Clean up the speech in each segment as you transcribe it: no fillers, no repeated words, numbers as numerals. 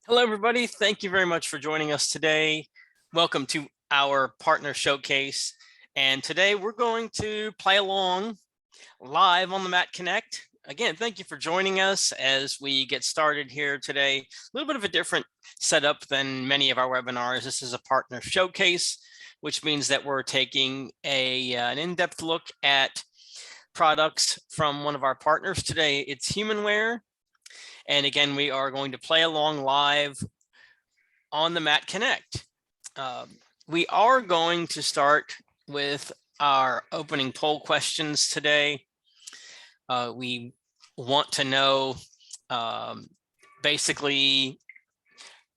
Hello, everybody. Thank you very much for joining us today. Welcome to our partner showcase. And today we're going to play along live on the Mat Connect. Again, thank you for joining us as we get started here today. A little bit of a different setup than many of our webinars. This is a partner showcase, which means that we're taking an in-depth look at products from one of our partners. Today, it's HumanWare. And again, we are going to play along live on the Mat Connect. We are going to start with our opening poll questions today. We want to know basically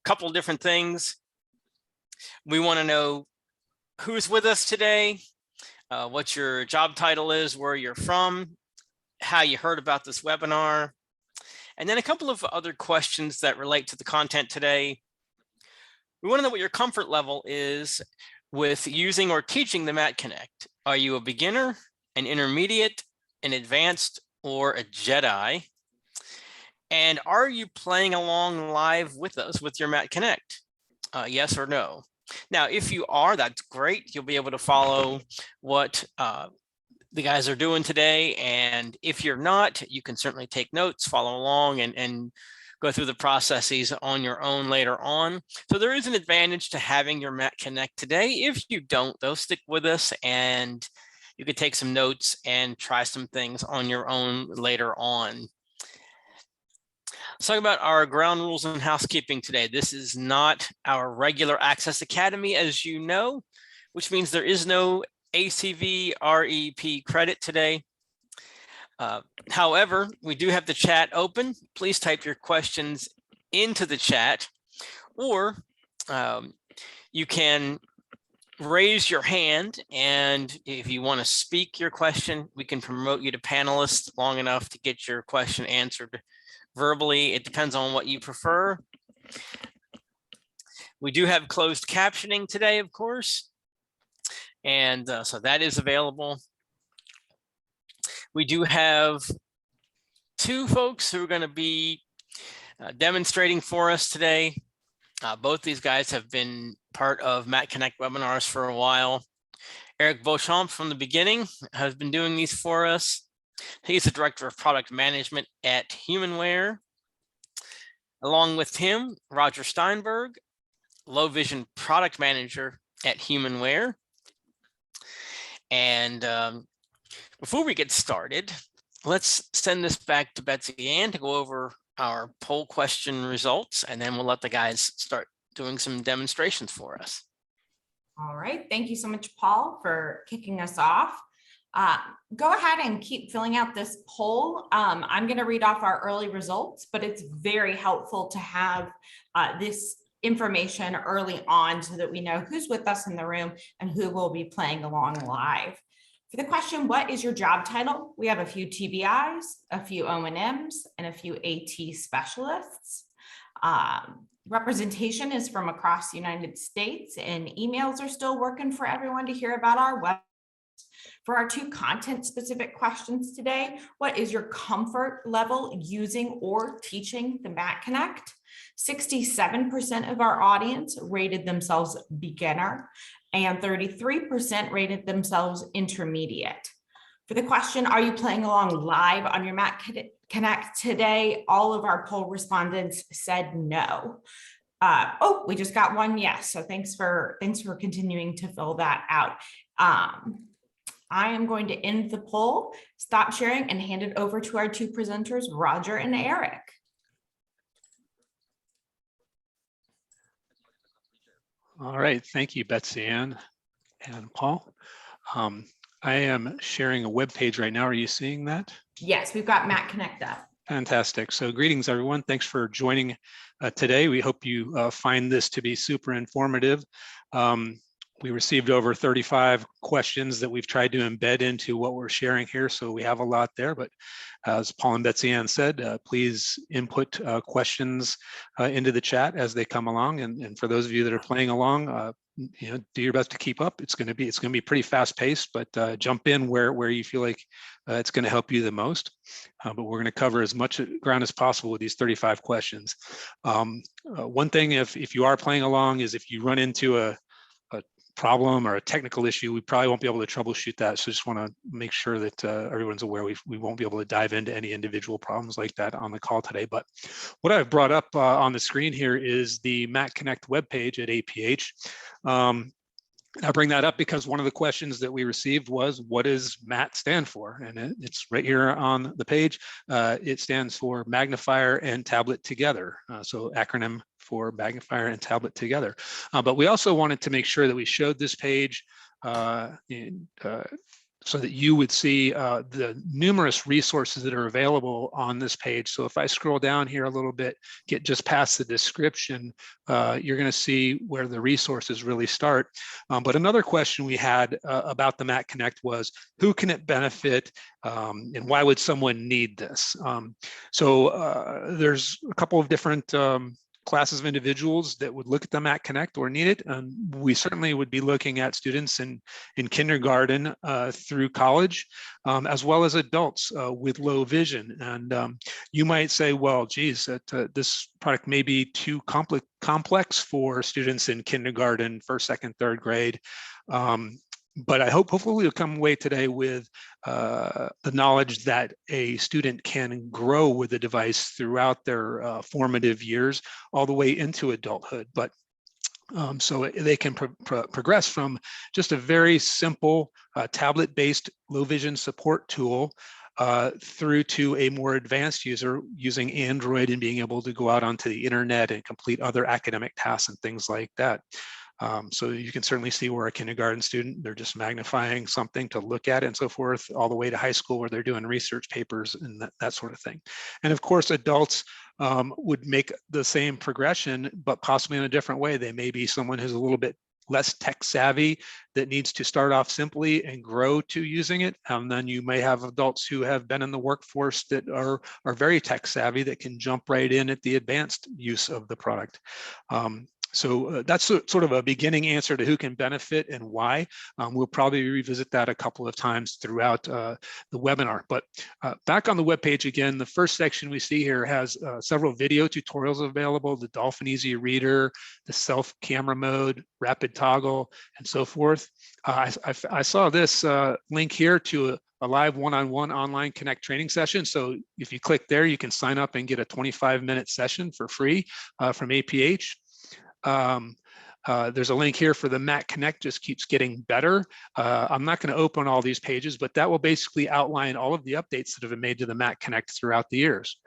a couple of different things. We want to know who's with us today, what your job title is, where you're from, how you heard about this webinar, and then a couple of other questions that relate to the content today. We want to know what your comfort level is with using or teaching the Mat Connect. Are you a beginner, an intermediate, an advanced, or a Jedi? And are you playing along live with us with your Mat Connect? Yes or no? Now, if you are, that's great. You'll be able to follow what the guys are doing today. And if you're not, you can certainly take notes, follow along, and go through the processes on your own later on. So there is an advantage to having your Mat Connect today. If you don't, though, stick with us and you can take some notes and try some things on your own later on. Let's talk about our ground rules and housekeeping today. This is not our regular Access Academy, as you know, which means there is no ACV REP credit today. However, we do have the chat open. Please type your questions into the chat, or you can raise your hand, and if you want to speak your question, we can promote you to panelist long enough to get your question answered verbally. It depends on what you prefer. We do have closed captioning today, of course. And so that is available. We do have two folks who are going to be demonstrating for us today. Both these guys have been part of Mat Connect webinars for a while. Eric Beauchamp from the beginning has been doing these for us. He's the Director of Product Management at HumanWare. Along with him, Roger Steinberg, Low Vision Product Manager at HumanWare. And before we get started, let's send this back to Betsy Ann to go over our poll question results, and then we'll let the guys start doing some demonstrations for us. All right, thank you so much, Paul, for kicking us off. Go ahead and keep filling out this poll. I'm going to read off our early results, but it's very helpful to have this information early on so that we know who's with us in the room and who will be playing along live. For the question, what is your job title? We have a few TBIs, a few O&Ms, and a few AT specialists. Representation is from across the United States, and emails are still working for everyone to hear about our web. For our two content-specific questions today, what is your comfort level using or teaching the Mat Connect? 67% of our audience rated themselves beginner, and 33% rated themselves intermediate. For the question, are you playing along live on your Mat Connect today? All of our poll respondents said no. Oh, we just got one yes. So thanks for continuing to fill that out. I am going to end the poll, stop sharing, and hand it over to our two presenters, Roger and Eric. All right, thank you, Betsy Ann and Paul. I am sharing a web page right now. Are you seeing that? Yes, we've got Mat Connect up. Fantastic. So greetings, everyone. Thanks for joining today. We hope you find this to be super informative. We received over 35 questions that we've tried to embed into what we're sharing here. So we have a lot there, but as Paul and Betsy Ann said, please input questions into the chat as they come along. And for those of you that are playing along, do your best to keep up. It's going to be pretty fast paced, but jump in where you feel like it's going to help you the most. But we're going to cover as much ground as possible with these 35 questions. One thing, if you are playing along, is if you run into a problem or a technical issue, we probably won't be able to troubleshoot that. So just want to make sure that everyone's aware we won't be able to dive into any individual problems like that on the call today. But what I've brought up on the screen here is the Mac Connect webpage at APH. I bring that up because one of the questions that we received was, what does MAT stand for? And it's right here on the page. It stands for Magnifier and Tablet Together. So acronym for Magnifier and Tablet Together. But we also wanted to make sure that we showed this page so that you would see the numerous resources that are available on this page. So if I scroll down here a little bit, get just past the description, you're going to see where the resources really start. But another question we had about the Mac Connect was, who can it benefit and why would someone need this? So there's a couple of different classes of individuals that would look at the Mac Connect or need it. We certainly would be looking at students in kindergarten through college, as well as adults with low vision. And you might say, well, geez, this product may be too complex for students in kindergarten, first, second, third grade. But I hopefully you'll come away today with the knowledge that a student can grow with the device throughout their formative years, all the way into adulthood. But so they can progress from just a very simple tablet-based low vision support tool through to a more advanced user using Android and being able to go out onto the internet and complete other academic tasks and things like that. So you can certainly see where a kindergarten student, they're just magnifying something to look at and so forth, all the way to high school where they're doing research papers and that sort of thing. And of course, adults would make the same progression, but possibly in a different way. They may be someone who's a little bit less tech savvy that needs to start off simply and grow to using it. And then you may have adults who have been in the workforce that are very tech savvy that can jump right in at the advanced use of the product. So that's sort of a beginning answer to who can benefit and why. We'll probably revisit that a couple of times throughout the webinar. But back on the webpage again, the first section we see here has several video tutorials available, the Dolphin Easy Reader, the self camera mode, rapid toggle, and so forth. I saw this link here to a live one-on-one online Connect training session. So if you click there, you can sign up and get a 25-minute session for free from APH. There's a link here for the Mac Connect, just keeps getting better. I'm not going to open all these pages, but that will basically outline all of the updates that have been made to the Mac Connect throughout the years.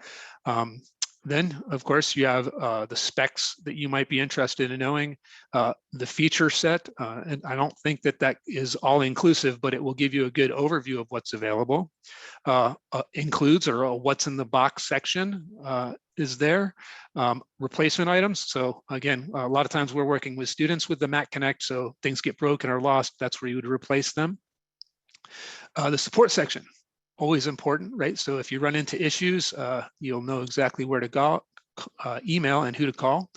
Then, of course, you have the specs that you might be interested in knowing, the feature set, and I don't think that is all inclusive, but it will give you a good overview of what's available. Includes or what's in the box section is there. Replacement items. So again, a lot of times we're working with students with the Mac Connect, so things get broken or lost, that's where you would replace them. The support section. Always important, right? So if you run into issues, you'll know exactly where to go, email and who to call.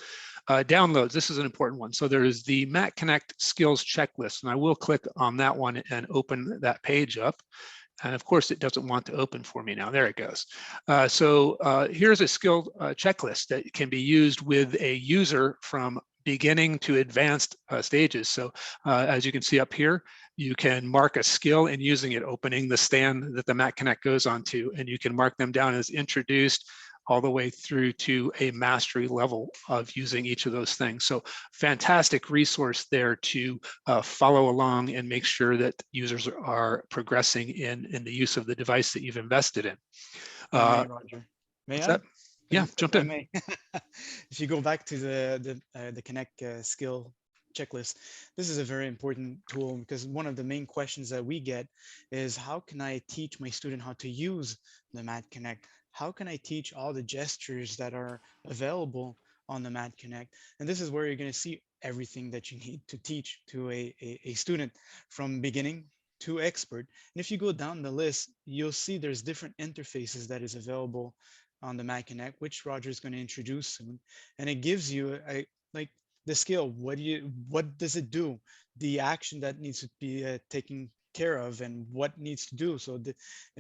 Downloads, this is an important one. So there is the Mac Connect skills checklist, and I will click on that one and open that page up. And of course, it doesn't want to open for me now. There it goes. Here's a skill checklist that can be used with a user from beginning to advanced stages. So as you can see up here, you can mark a skill in using it, opening the stand that the Mac Connect goes onto, and you can mark them down as introduced all the way through to a mastery level of using each of those things. So fantastic resource there to follow along and make sure that users are progressing in the use of the device that you've invested in. Roger, may I? Yeah, jump in. If you go back to the Connect skill checklist, this is a very important tool because one of the main questions that we get is, how can I teach my student how to use the Mac Connect? How can I teach all the gestures that are available on the Mac Connect? And this is where you're going to see everything that you need to teach to a student from beginning to expert. And if you go down the list, you'll see there's different interfaces that is available on the Mac Connect, which Roger is going to introduce soon. And it gives you the skill. What does it do? The action that needs to be taken care of, and what needs to do. So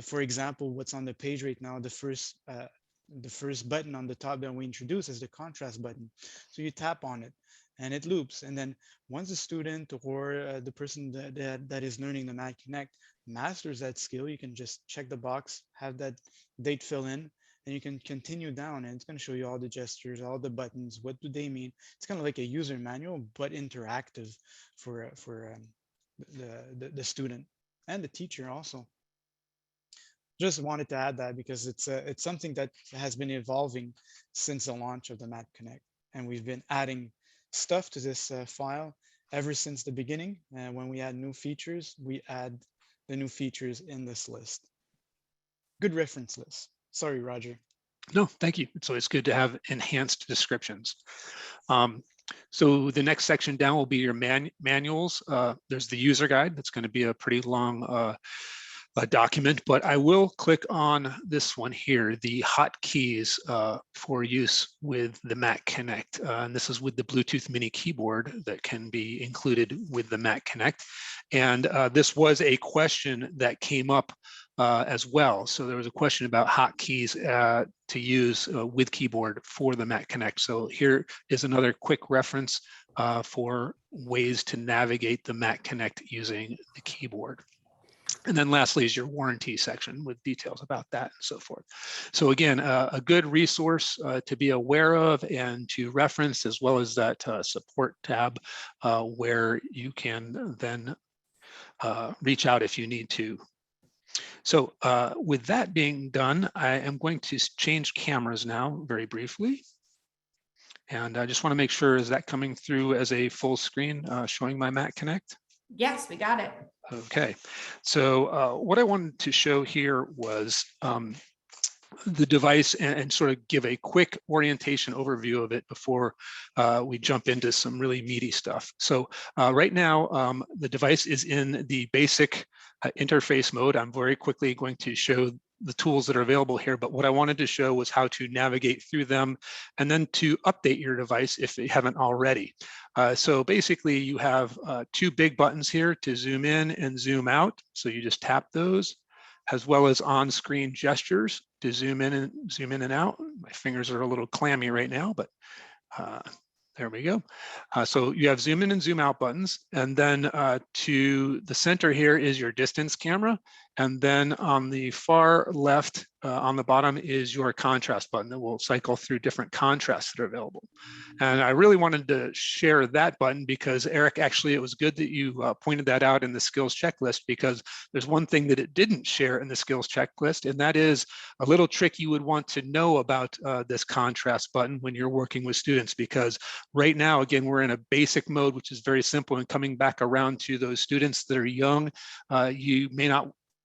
for example, what's on the page right now, the first button on the top that we introduce is the contrast button. So you tap on it and it loops. And then once the student or the person that is learning the Mag Connect masters that skill, you can just check the box, have that date fill in, and you can continue down, and it's going to show you all the gestures, all the buttons, what do they mean. It's kind of like a user manual, but interactive for the student and the teacher also. Just wanted to add that because it's something that has been evolving since the launch of the Mag Connect, and we've been adding stuff to this file ever since the beginning. And when we add new features, we add the new features in this list. Good reference list. Sorry, Roger. No, thank you. So it's good to have enhanced descriptions. So the next section down will be your manuals. There's the user guide. That's going to be a pretty long document, but I will click on this one here, the hotkeys for use with the Mac Connect. And this is with the Bluetooth mini keyboard that can be included with the Mac Connect. And this was a question that came up as well. So there was a question about hotkeys to use with keyboard for the Mac Connect. So here is another quick reference for ways to navigate the Mac Connect using the keyboard. And then lastly is your warranty section with details about that and so forth. So again, a good resource to be aware of and to reference, as well as that support tab where you can then reach out if you need to. So with that being done, I am going to change cameras now very briefly. And I just want to make sure, is that coming through as a full screen showing my Mac Connect? Yes, we got it. Okay, so what I wanted to show here was the device and sort of give a quick orientation overview of it before we jump into some really meaty stuff. So right now, the device is in the basic interface mode. I'm very quickly going to show the tools that are available here, but what I wanted to show was how to navigate through them and then to update your device if you haven't already. So basically you have two big buttons here to zoom in and zoom out. So you just tap those, as well as on-screen gestures to zoom in and out. My fingers are a little clammy right now, but there we go. So you have zoom in and zoom out buttons. And then to the center here is your distance camera. And then on the far left, on the bottom is your contrast button that will cycle through different contrasts that are available. And I really wanted to share that button because Eric, actually, it was good that you pointed that out in the skills checklist, because there's one thing that it didn't share in the skills checklist, and that is a little trick you would want to know about this contrast button when you're working with students, because right now, again, we're in a basic mode, which is very simple, and coming back around to those students that are young,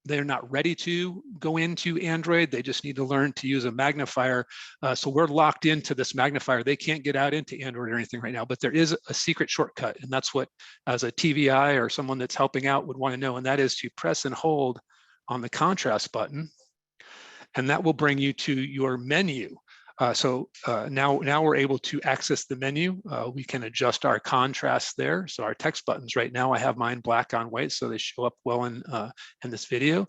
they're not ready to go into Android. They just need to learn to use a magnifier. So we're locked into this magnifier. They can't get out into Android or anything right now, but there is a secret shortcut. And that's what, as a TVI or someone that's helping out, would want to know. And that is to press and hold on the contrast button. And that will bring you to your menu. Now we're able to access the menu. We can adjust our contrast there. So our text buttons right now, I have mine black on white, so they show up well in this video.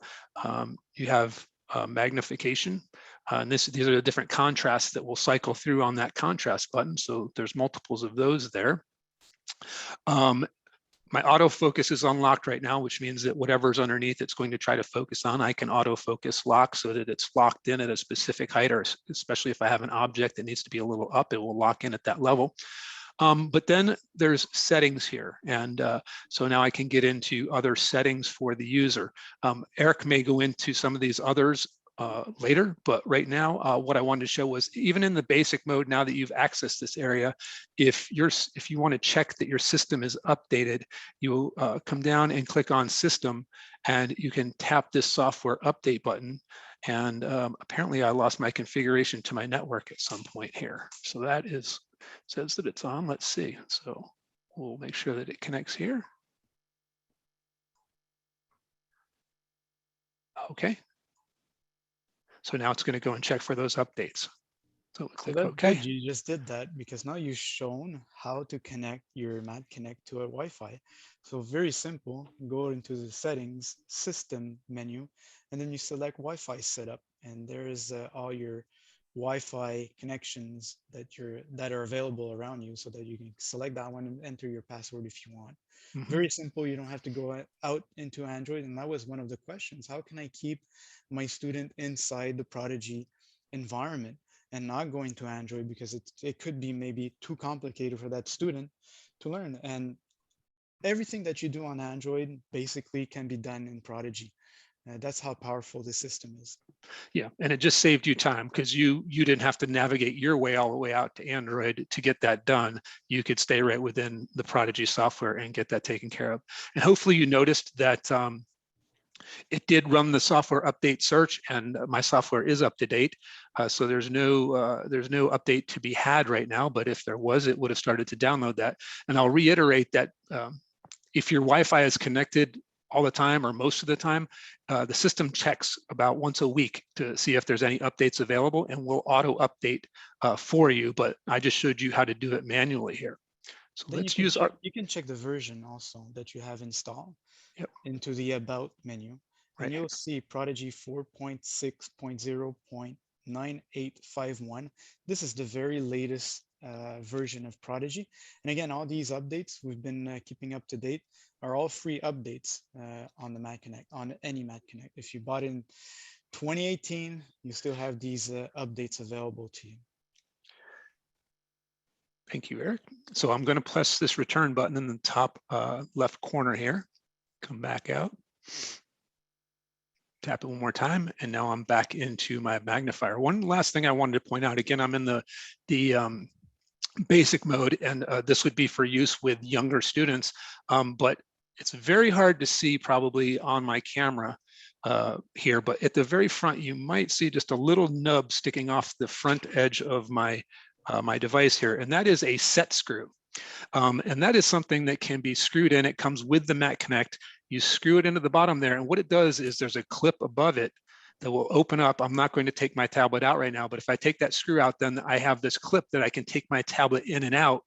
You have magnification. And these are the different contrasts that will cycle through on that contrast button. So there's multiples of those there. My autofocus is unlocked right now, which means that whatever's underneath it's going to try to focus on, I can autofocus lock so that it's locked in at a specific height, or especially if I have an object that needs to be a little up, it will lock in at that level. But then there's settings here. And so now I can get into other settings for the user. Eric may go into some of these others later, but right now what I wanted to show was, even in the basic mode, now that you've accessed this area, if you want to check that your system is updated, you come down and click on System, and you can tap this software update button. And apparently I lost my configuration to my network at some point here. So that says that it's on. Let's see. So we'll make sure that it connects here. Okay. So now it's going to go and check for those updates. So So click that's OK. good. You just did that because now you've shown how to connect your Mat Connect to a Wi-Fi. So very simple. Go into the settings system menu, and then you select Wi-Fi setup, and there's all your Wi-Fi connections that are available around you, so that you can select that one and enter your password if you want. Mhm. Very simple. You don't have to go out into Android. And that was one of the questions. How can I keep my student inside the Prodigy environment and not going to Android, because it could be maybe too complicated for that student to learn? And everything that you do on Android basically can be done in Prodigy. That's how powerful the system is. Yeah, and it just saved you time because you didn't have to navigate your way all the way out to Android to get that done. You could stay right within the Prodigy software and get that taken care of. And hopefully you noticed that it did run the software update search, and my software is up to date. So there's no update to be had right now, but if there was, it would have started to download that. And I'll reiterate that if your Wi-Fi is connected all the time or most of the time, the system checks about once a week to see if there's any updates available, and will auto update for you. But I just showed you how to do it manually here. So Then let's use our. you can check the version also that you have installed. Yep. Into the About menu, Right. and you'll see Prodigy 4.6.0.9851. This is the very latest version of Prodigy. And again, all these updates we've been keeping up to date are all free updates on the Mat Connect, on any Mat Connect. If you bought in 2018, you still have these updates available to you. Thank you, Eric. So I'm going to press this return button in the top left corner here. Come back out. Tap it one more time, and now I'm back into my magnifier. One last thing I wanted to point out, again, I'm in the basic mode, and this would be for use with younger students, but it's very hard to see probably on my camera here, but at the very front, you might see just a little nub sticking off the front edge of my my device here, and that is a set screw. And that is something that can be screwed in. It comes with the Mat Connect. You screw it into the bottom there, and what it does is there's a clip above it that will open up. I'm not going to take my tablet out right now, but if I take that screw out, then I have this clip that I can take my tablet in and out,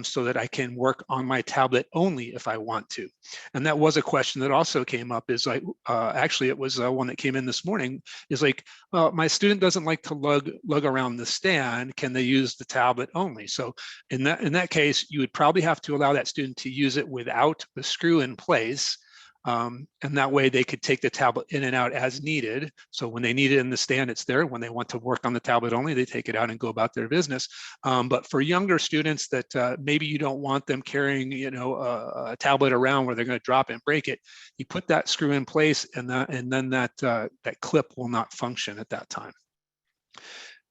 so that I can work on my tablet only if I want to. And that was a question that also came up, is like, actually it was one that came in this morning, is like, well, my student doesn't like to lug around the stand. Can they use the tablet only? So in that case, you would probably have to allow that student to use it without the screw in place. And that way they could take the tablet in and out as needed. So when they need it in the stand, it's there. When they want to work on the tablet only, they take it out and go about their business. But for younger students that maybe you don't want them carrying, you know, a tablet around where they're going to drop it and break it, you put that screw in place, and then that clip will not function at that time.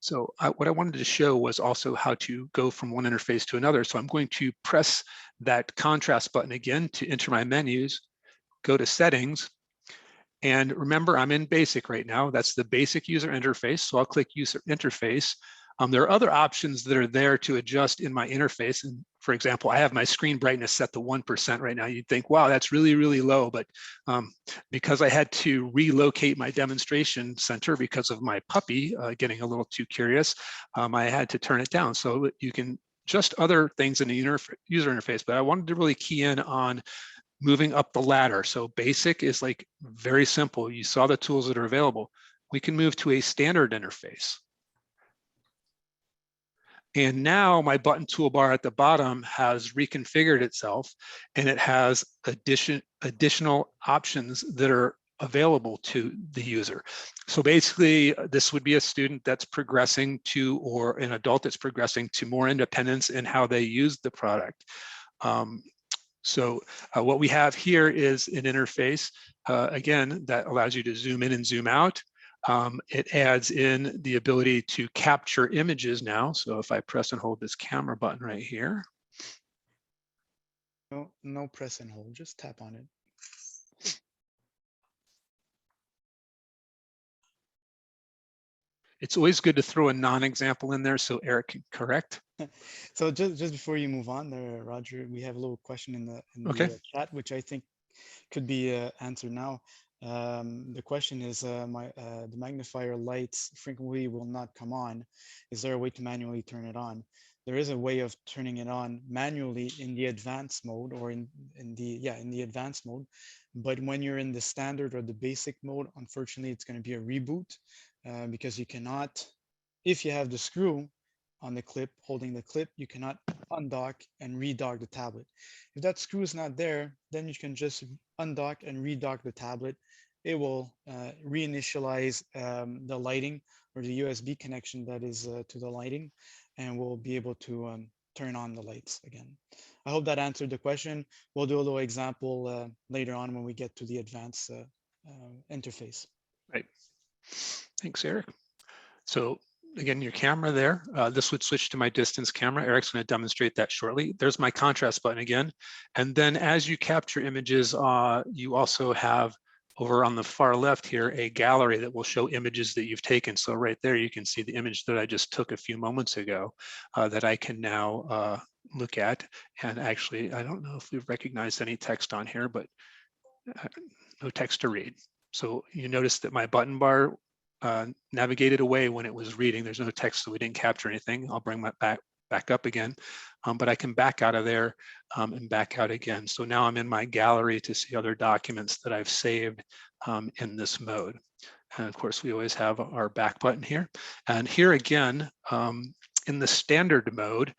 So what I wanted to show was also how to go from one interface to another. So I'm going to press that contrast button again to enter my menus, go to settings, and remember I'm in basic right now. That's the basic user interface. So I'll click user interface. There are other options that are there to adjust in my interface. And for example, I have my screen brightness set to 1% right now. You'd think, wow, that's really, really low. But because I had to relocate my demonstration center because of my puppy getting a little too curious, I had to turn it down. So you can adjust other things in the user interface, but I wanted to really key in on moving up the ladder. So basic is like very simple. You saw the tools that are available. We can move to a standard interface. And now my button toolbar at the bottom has reconfigured itself, and it has additional options that are available to the user. So basically, this would be a student that's progressing to, or an adult that's progressing to more independence in how they use the product. So what we have here is an interface, again, that allows you to zoom in and zoom out. It adds in the ability to capture images now. So if I press and hold this camera button right here. No press and hold, just tap on it. It's always good to throw a non-example in there so Eric can correct. So just before you move on there, Roger, we have a little question in the Okay. chat, which I think could be answered now. The question is, the magnifier lights frequently will not come on. Is there a way to manually turn it on? There is a way of turning it on manually in the advanced mode, or in the advanced mode. But when you're in the standard or the basic mode, unfortunately, it's going to be a reboot, because you cannot, if you have the screw on the clip, holding the clip, you cannot undock and redock the tablet. If that screw is not there, then you can just undock and redock the tablet. It will reinitialize the lighting, or the USB connection that is to the lighting, and we'll be able to turn on the lights again. I hope that answered the question. We'll do a little example later on when we get to the advanced interface. Right. Thanks, Eric. So again, your camera there, this would switch to my distance camera. Eric's going to demonstrate that shortly. There's my contrast button again. And then as you capture images, you also have over on the far left here, a gallery that will show images that you've taken. So right there, you can see the image that I just took a few moments ago that I can now look at. And actually, I don't know if we've recognized any text on here, but no text to read. So you notice that my button bar navigated away when it was reading. There's no text, so we didn't capture anything. I'll bring that back up again, but I can back out of there and back out again. So now I'm in my gallery to see other documents that I've saved in this mode. And of course, we always have our back button here. And here again, in the standard mode,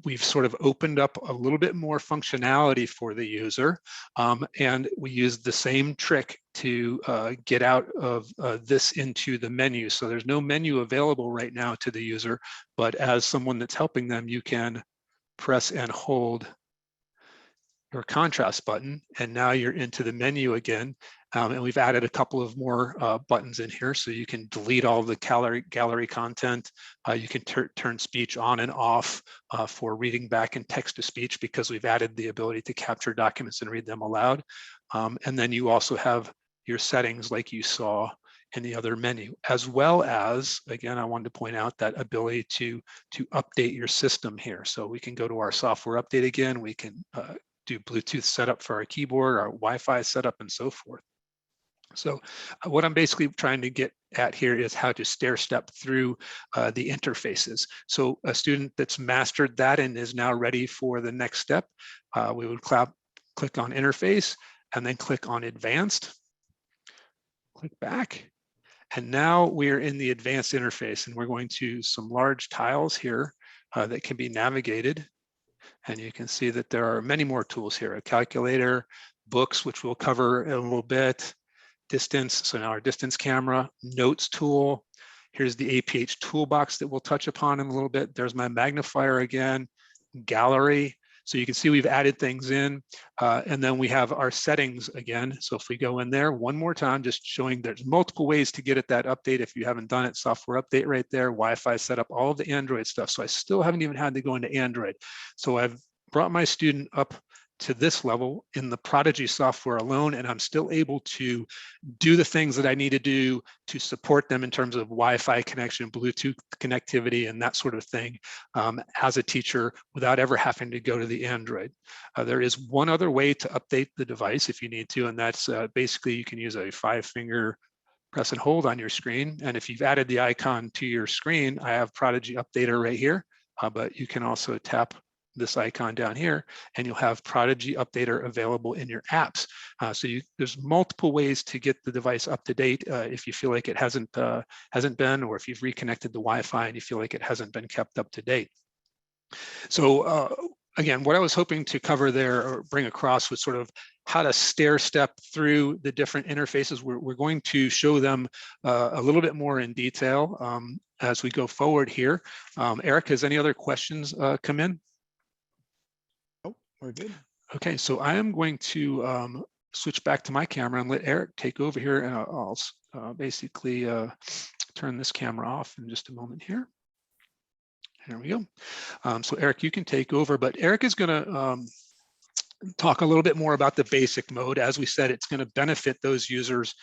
we've sort of opened up a little bit more functionality for the user. And we use the same trick to get out of this into the menu. So there's no menu available right now to the user, but as someone that's helping them, you can press and hold your contrast button, and now you're into the menu again. And we've added a couple of more buttons in here, so you can delete all the gallery content. You can turn speech on and off for reading back in text-to-speech, because we've added the ability to capture documents and read them aloud. And then you also have your settings like you saw in the other menu, as well as, again, I wanted to point out that ability to update your system here. So we can go to our software update again. We can do Bluetooth setup for our keyboard, our Wi-Fi setup, and so forth. So what I'm basically trying to get at here is how to stair step through the interfaces. So a student that's mastered that and is now ready for the next step, we would click on interface and then click on advanced, click back. And now we're in the advanced interface, and we're going to some large tiles here that can be navigated. And you can see that there are many more tools here: a calculator, books, which we'll cover in a little bit, distance, so now our distance camera, notes tool. Here's the APH toolbox that we'll touch upon in a little bit. There's my magnifier again, gallery. So you can see we've added things in, and then we have our settings again. So if we go in there one more time, just showing there's multiple ways to get at that update. If you haven't done it, software update right there, Wi-Fi setup, all of the Android stuff. So I still haven't even had to go into Android. So I've brought my student up to this level in the Prodigy software alone, and I'm still able to do the things that I need to do to support them in terms of Wi-Fi connection, Bluetooth connectivity, and that sort of thing as a teacher without ever having to go to the Android. There is one other way to update the device if you need to, and that's basically you can use a 5-finger press and hold on your screen. And if you've added the icon to your screen, I have Prodigy Updater right here, but you can also tap this icon down here, and you'll have Prodigy Updater available in your apps. So there's multiple ways to get the device up to date if you feel like it hasn't been, or if you've reconnected the Wi-Fi and you feel like it hasn't been kept up to date. So again, what I was hoping to cover there or bring across was sort of how to stair step through the different interfaces. We're going to show them a little bit more in detail as we go forward here. Eric, has any other questions come in? We're good. Okay, so I am going to switch back to my camera and let Eric take over here, and I'll basically turn this camera off in just a moment here. Here we go. So Eric, you can take over, but Eric is going to talk a little bit more about the basic mode. As we said, it's going to benefit those users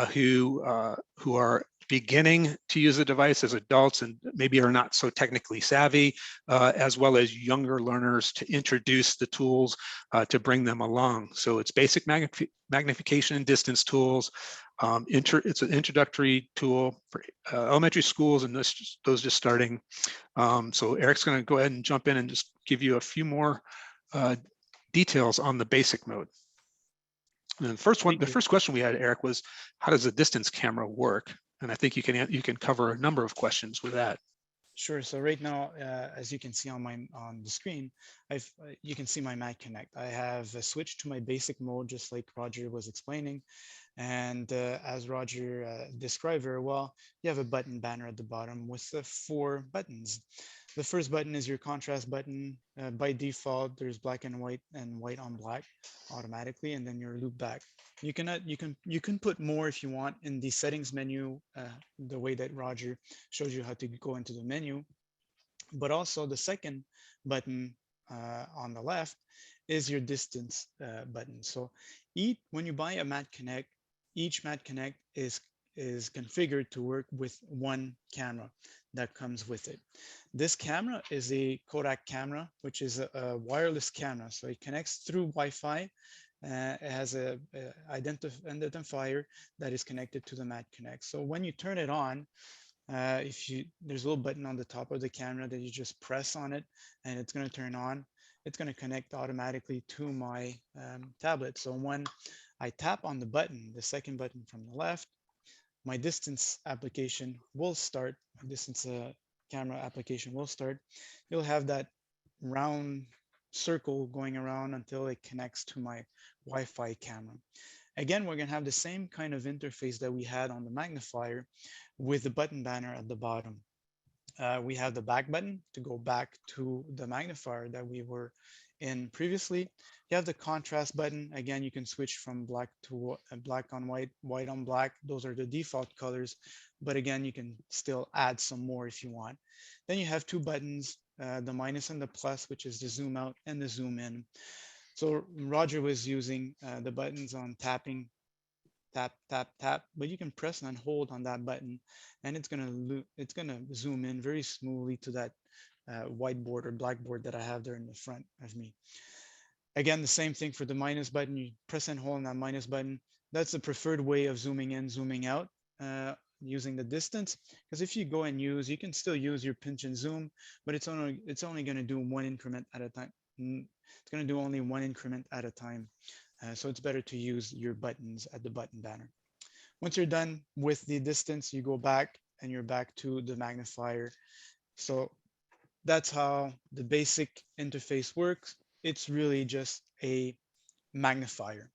who are beginning to use the device as adults and maybe are not so technically savvy, as well as younger learners to introduce the tools to bring them along. So it's basic magnification and distance tools. It's an introductory tool for elementary schools and those just starting. So Eric's going to go ahead and jump in and just give you a few more details on the basic mode. And the first question we had, Eric, was how does a distance camera work? And I think you can cover a number of questions with that. Sure. So right now, as you can see on the screen, you can see my Mac Connect. I have switched to my basic mode, just like Roger was explaining. And as Roger described very well, you have a button banner at the bottom with 4 buttons. The first button is your contrast button. By default, there's black and white on black automatically, and then your loop back. You can put more if you want in the settings menu, the way that Roger showed you how to go into the menu. But also the second button on the left is your distance button. So when you buy a Mat Connect, each Mat Connect is configured to work with one camera that comes with it. This camera is a Kodak camera, which is a wireless camera. So it connects through Wi-Fi. It has a identifier that is connected to the Mat Connect. So when you turn it on, there's a little button on the top of the camera that you just press on it, and it's going to turn on. It's going to connect automatically to my tablet. So when I tap on the button, the second button from the left, my distance application will start. My distance camera application will start. You'll have that round circle going around until it connects to my Wi-Fi camera. Again, we're going to have the same kind of interface that we had on the magnifier with the button banner at the bottom. We have the back button to go back to the magnifier that we were in previously. You have the contrast button. Again, you can switch from black to black on white, white on black. Those are the default colors. But again, you can still add some more if you want. Then you have 2 buttons, the minus and the plus, which is the zoom out and the zoom in. So Roger was using the buttons on tapping, tap, tap, tap, but you can press and hold on that button, and it's gonna zoom in very smoothly to that whiteboard or blackboard that I have there in the front of me. Again, the same thing for the minus button. You press and hold on that minus button. That's the preferred way of zooming in, zooming out, using the distance. Because if you go and you can still use your pinch and zoom, but it's only going to do one increment at a time. It's going to do only one increment at a time. So it's better to use your buttons at the button banner. Once you're done with the distance, you go back and you're back to the magnifier. So that's how the basic interface works. It's really just a magnifier.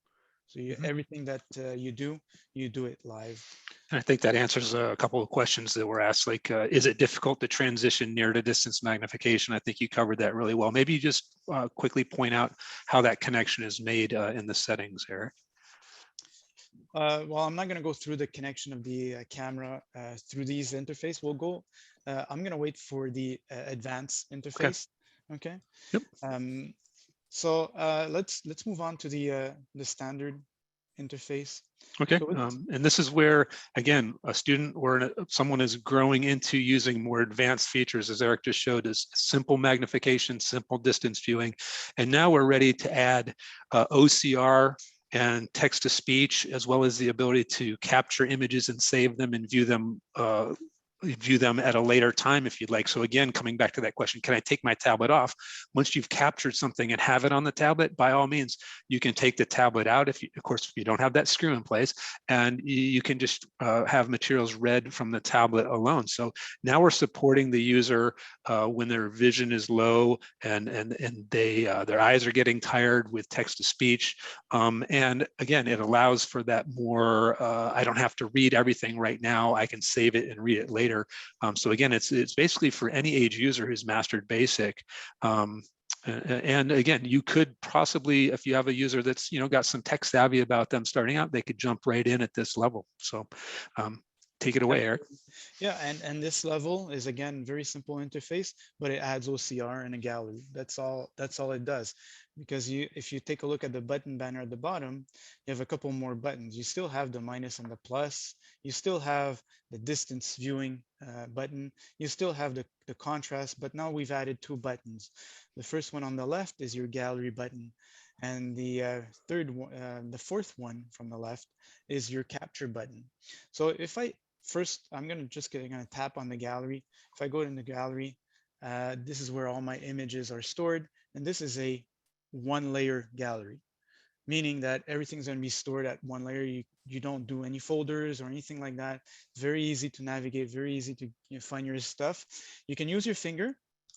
So everything that you do it live. And I think that answers a couple of questions that were asked, like, is it difficult to transition near to distance magnification? I think you covered that really well. Maybe you just quickly point out how that connection is made in the settings, Eric. Well, I'm not going to go through the connection of the camera through these interface. I'm going to wait for the advanced interface. Okay. Yep. So let's move on to the standard interface. Okay, So and this is where, again, a student or someone is growing into using more advanced features, as Eric just showed, is simple magnification, simple distance viewing. And now we're ready to add OCR and text-to-speech, as well as the ability to capture images and save them and view them at a later time if you'd like. So again, coming back to that question, can I take my tablet off? Once you've captured something and have it on the tablet, by all means, you can take the tablet out, of course, if you don't have that screw in place, and you can just have materials read from the tablet alone. So now we're supporting the user when their vision is low and their eyes are getting tired with text-to-speech. And again, it allows for that more, I don't have to read everything right now, I can save it and read it later. So again, it's basically for any age user who's mastered basic. And again, you could possibly, if you have a user that's got some tech savvy about them starting out, they could jump right in at this level. So Take it away, Eric. Yeah, and this level is again very simple interface, but it adds OCR and a gallery. That's all it does. Because if you take a look at the button banner at the bottom, you have a couple more buttons. You still have the minus and the plus. You still have the distance viewing button. You still have the contrast, but now we've added two buttons. The first one on the left is your gallery button, and the the fourth one from the left is your capture button. So if I first, I'm gonna tap on the gallery. If I go in the gallery, this is where all my images are stored, and this is a one layer gallery, meaning that everything's gonna be stored at one layer. You don't do any folders or anything like that. Very easy to navigate, very easy to find your stuff. You can use your finger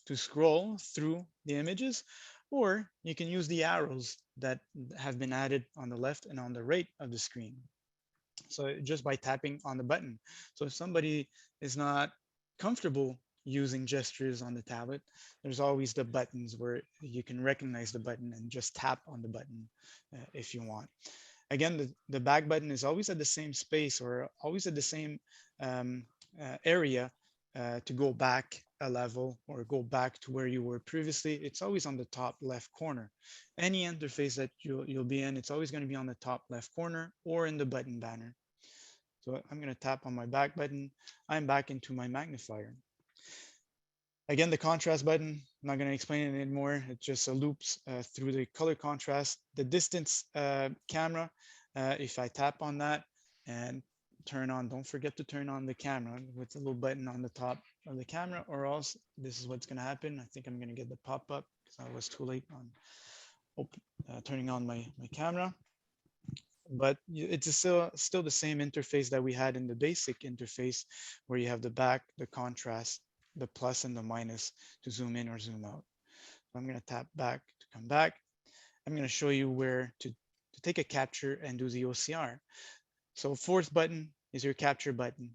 to scroll through the images, or you can use the arrows that have been added on the left and on the right of the screen. So just by tapping on the button. So if somebody is not comfortable using gestures on the tablet, there's always the buttons where you can recognize the button and just tap on the button if you want. Again, the back button is always at the same space or always at the same area to go back a level or go back to where you were previously. It's always on the top left corner. Any interface that you'll be in, it's always going to be on the top left corner or in the button banner. So I'm going to tap on my back button. I'm back into my magnifier. Again, the contrast button, I'm not going to explain it anymore. It just loops through the color contrast. The distance camera, if I tap on that and turn on, don't forget to turn on the camera with the little button on the top of the camera, or else this is what's going to happen. I think I'm going to get the pop-up because I was too late on turning on my camera. But it's still the same interface that we had in the basic interface, where you have the back, the contrast, the plus and the minus to zoom in or zoom out. So I'm going to tap back to come back. I'm going to show you where to take a capture and do the OCR. So fourth button is your capture button.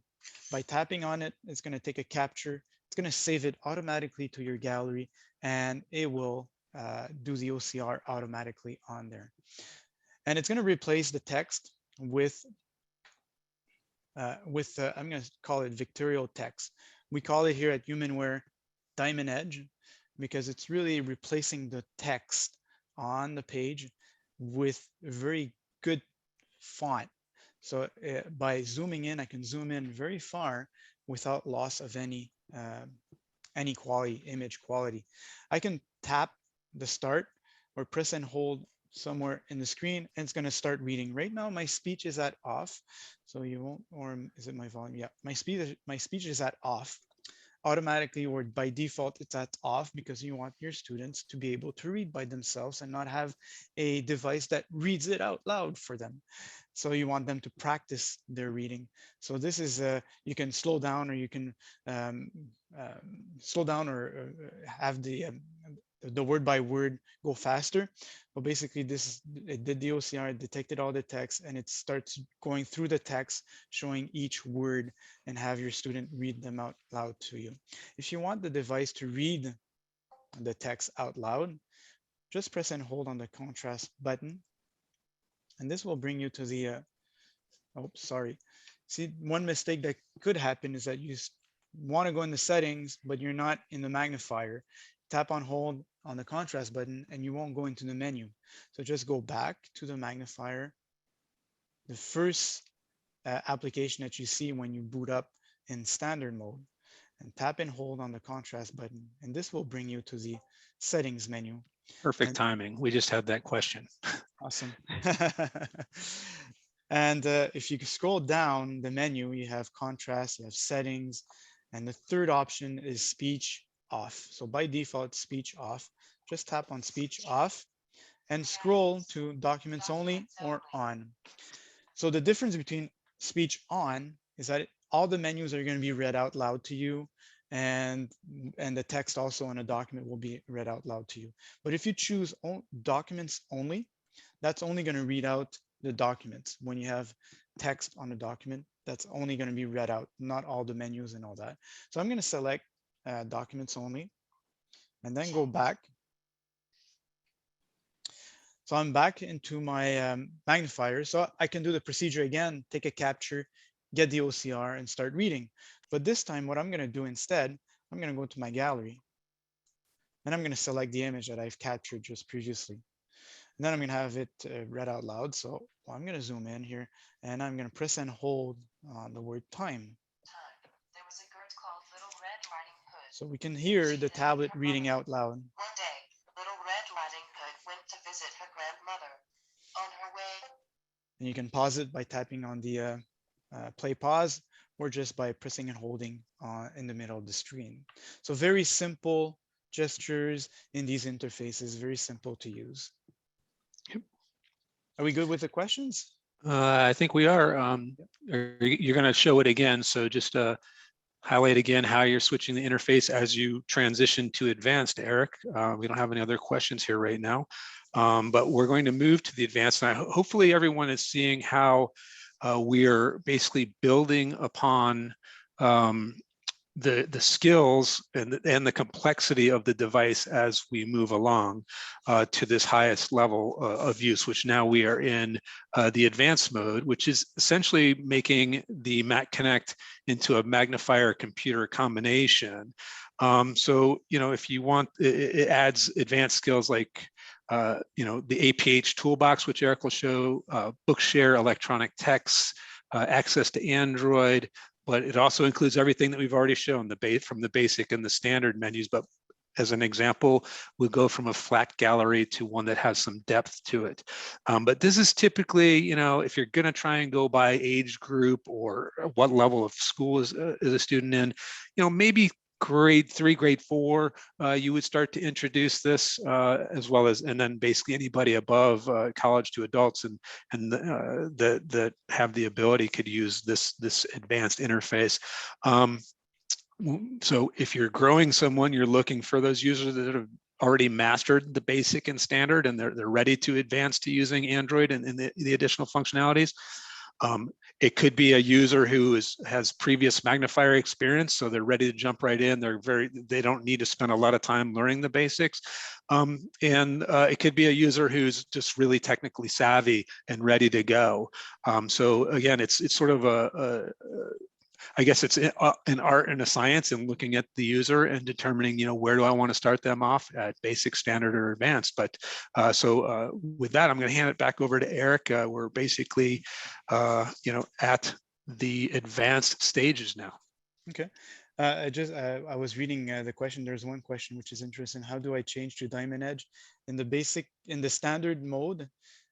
By tapping on it, it's going to take a capture. It's going to save it automatically to your gallery, and it will do the OCR automatically on there. And it's going to replace the text with I'm going to call it vectorial text. We call it here at HumanWare Diamond Edge because it's really replacing the text on the page with very good font. So by zooming in, I can zoom in very far without loss of any quality, image quality. I can tap the start or press and hold somewhere in the screen, and it's going to start reading. Right now, my speech is at off, so you won't, or is it my volume? Yeah, my speech is at off. Automatically or by default, it's at off because you want your students to be able to read by themselves and not have a device that reads it out loud for them. So you want them to practice their reading. So this is, you can slow down, or you can slow down or have the word by word go faster. But basically it did the OCR, it detected all the text, and it starts going through the text, showing each word, and have your student read them out loud to you. If you want the device to read the text out loud, just press and hold on the contrast button. And this will bring you to the, oh, sorry. See, one mistake that could happen is that you want to go in the settings, but you're not in the magnifier. Tap on hold on the contrast button and you won't go into the menu. So just go back to the magnifier. The first application that you see when you boot up in standard mode, and tap and hold on the contrast button. And this will bring you to the settings menu. Perfect timing. We just had that question. Awesome. And if you scroll down the menu, you have contrast, you have settings, and the third option is speech off. So by default, speech off. Just tap on speech off and scroll to documents only or on. So the difference between speech on is that all the menus are going to be read out loud to you, and the text also in a document will be read out loud to you. But if you choose documents only, that's only going to read out the documents. When you have text on a document, that's only going to be read out, not all the menus and all that. So I'm going to select documents only and then go back. So I'm back into my magnifier. So I can do the procedure again, take a capture, get the OCR and start reading. But this time, what I'm going to do instead, I'm going to go to my gallery, and I'm going to select the image that I've captured just previously. And then I'm going to have it read out loud. So I'm going to zoom in here, and I'm going to press and hold on the word time. There was a bird called Little Red Riding Hood. So we can hear the tablet reading out loud. One day, Little Red Riding Hood went to visit her grandmother. On her way, And you can pause it by tapping on the play pause, or just by pressing and holding in the middle of the screen. So very simple gestures in these interfaces, very simple to use. Are we good with the questions? I think we are. You're going to show it again. So just highlight again how you're switching the interface as you transition to advanced, Eric. We don't have any other questions here right now, but we're going to move to the advanced. And hopefully everyone is seeing how we are basically building upon the skills and the complexity of the device as we move along to this highest level of use, which now we are in the advanced mode, which is essentially making the Mac Connect into a magnifier computer combination. So, if you want, it adds advanced skills like the APH toolbox, which Eric will show, Bookshare, electronic text, access to Android, but it also includes everything that we've already shown, from the basic and the standard menus. But as an example, we'll go from a flat gallery to one that has some depth to it. But this is typically, if you're going to try and go by age group or what level of school is a student in, maybe grade 3, grade 4, you would start to introduce this, as well as, and then basically anybody above college to adults and that have the ability could use this advanced interface. So if you're growing someone, you're looking for those users that have already mastered the basic and standard, and they're ready to advance to using Android and the additional functionalities. It could be a user who has previous magnifier experience, so they're ready to jump right in. They don't need to spend a lot of time learning the basics. And it could be a user who's just really technically savvy and ready to go. So again, it's sort of I guess it's an art and a science in looking at the user and determining, where do I want to start them off at basic, standard, or advanced. But with that, I'm going to hand it back over to Eric. We're basically, at the advanced stages now. Okay. I was reading the question. There's one question which is interesting. How do I change to Diamond Edge? In the standard mode,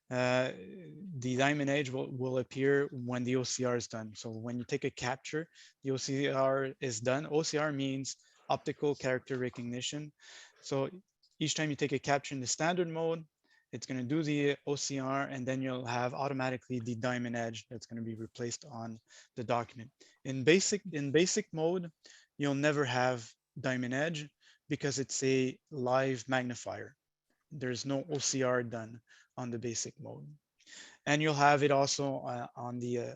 the Diamond Edge will appear when the OCR is done. So when you take a capture, the OCR is done. OCR means optical character recognition. So each time you take a capture in the standard mode, it's going to do the OCR, and then you'll have automatically the Diamond Edge that's going to be replaced on the document. In basic mode, you'll never have Diamond Edge because it's a live magnifier. There's no OCR done on the basic mode. And you'll have it also on the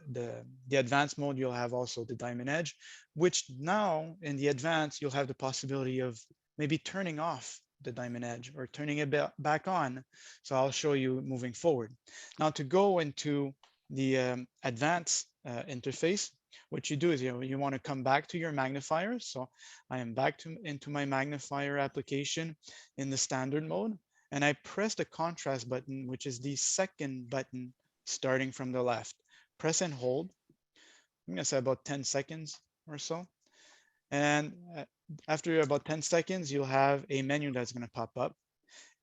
advanced mode. You'll have also the Diamond Edge, which now in the advanced, you'll have the possibility of maybe turning off the Diamond Edge or turning it back on. So I'll show you moving forward. Now to go into the advanced interface, what you do is you want to come back to your magnifier. So I am back into my magnifier application in the standard mode. And I press the contrast button, which is the second button starting from the left. Press and hold. I'm going to say about 10 seconds or so. And after about 10 seconds, you'll have a menu that's going to pop up.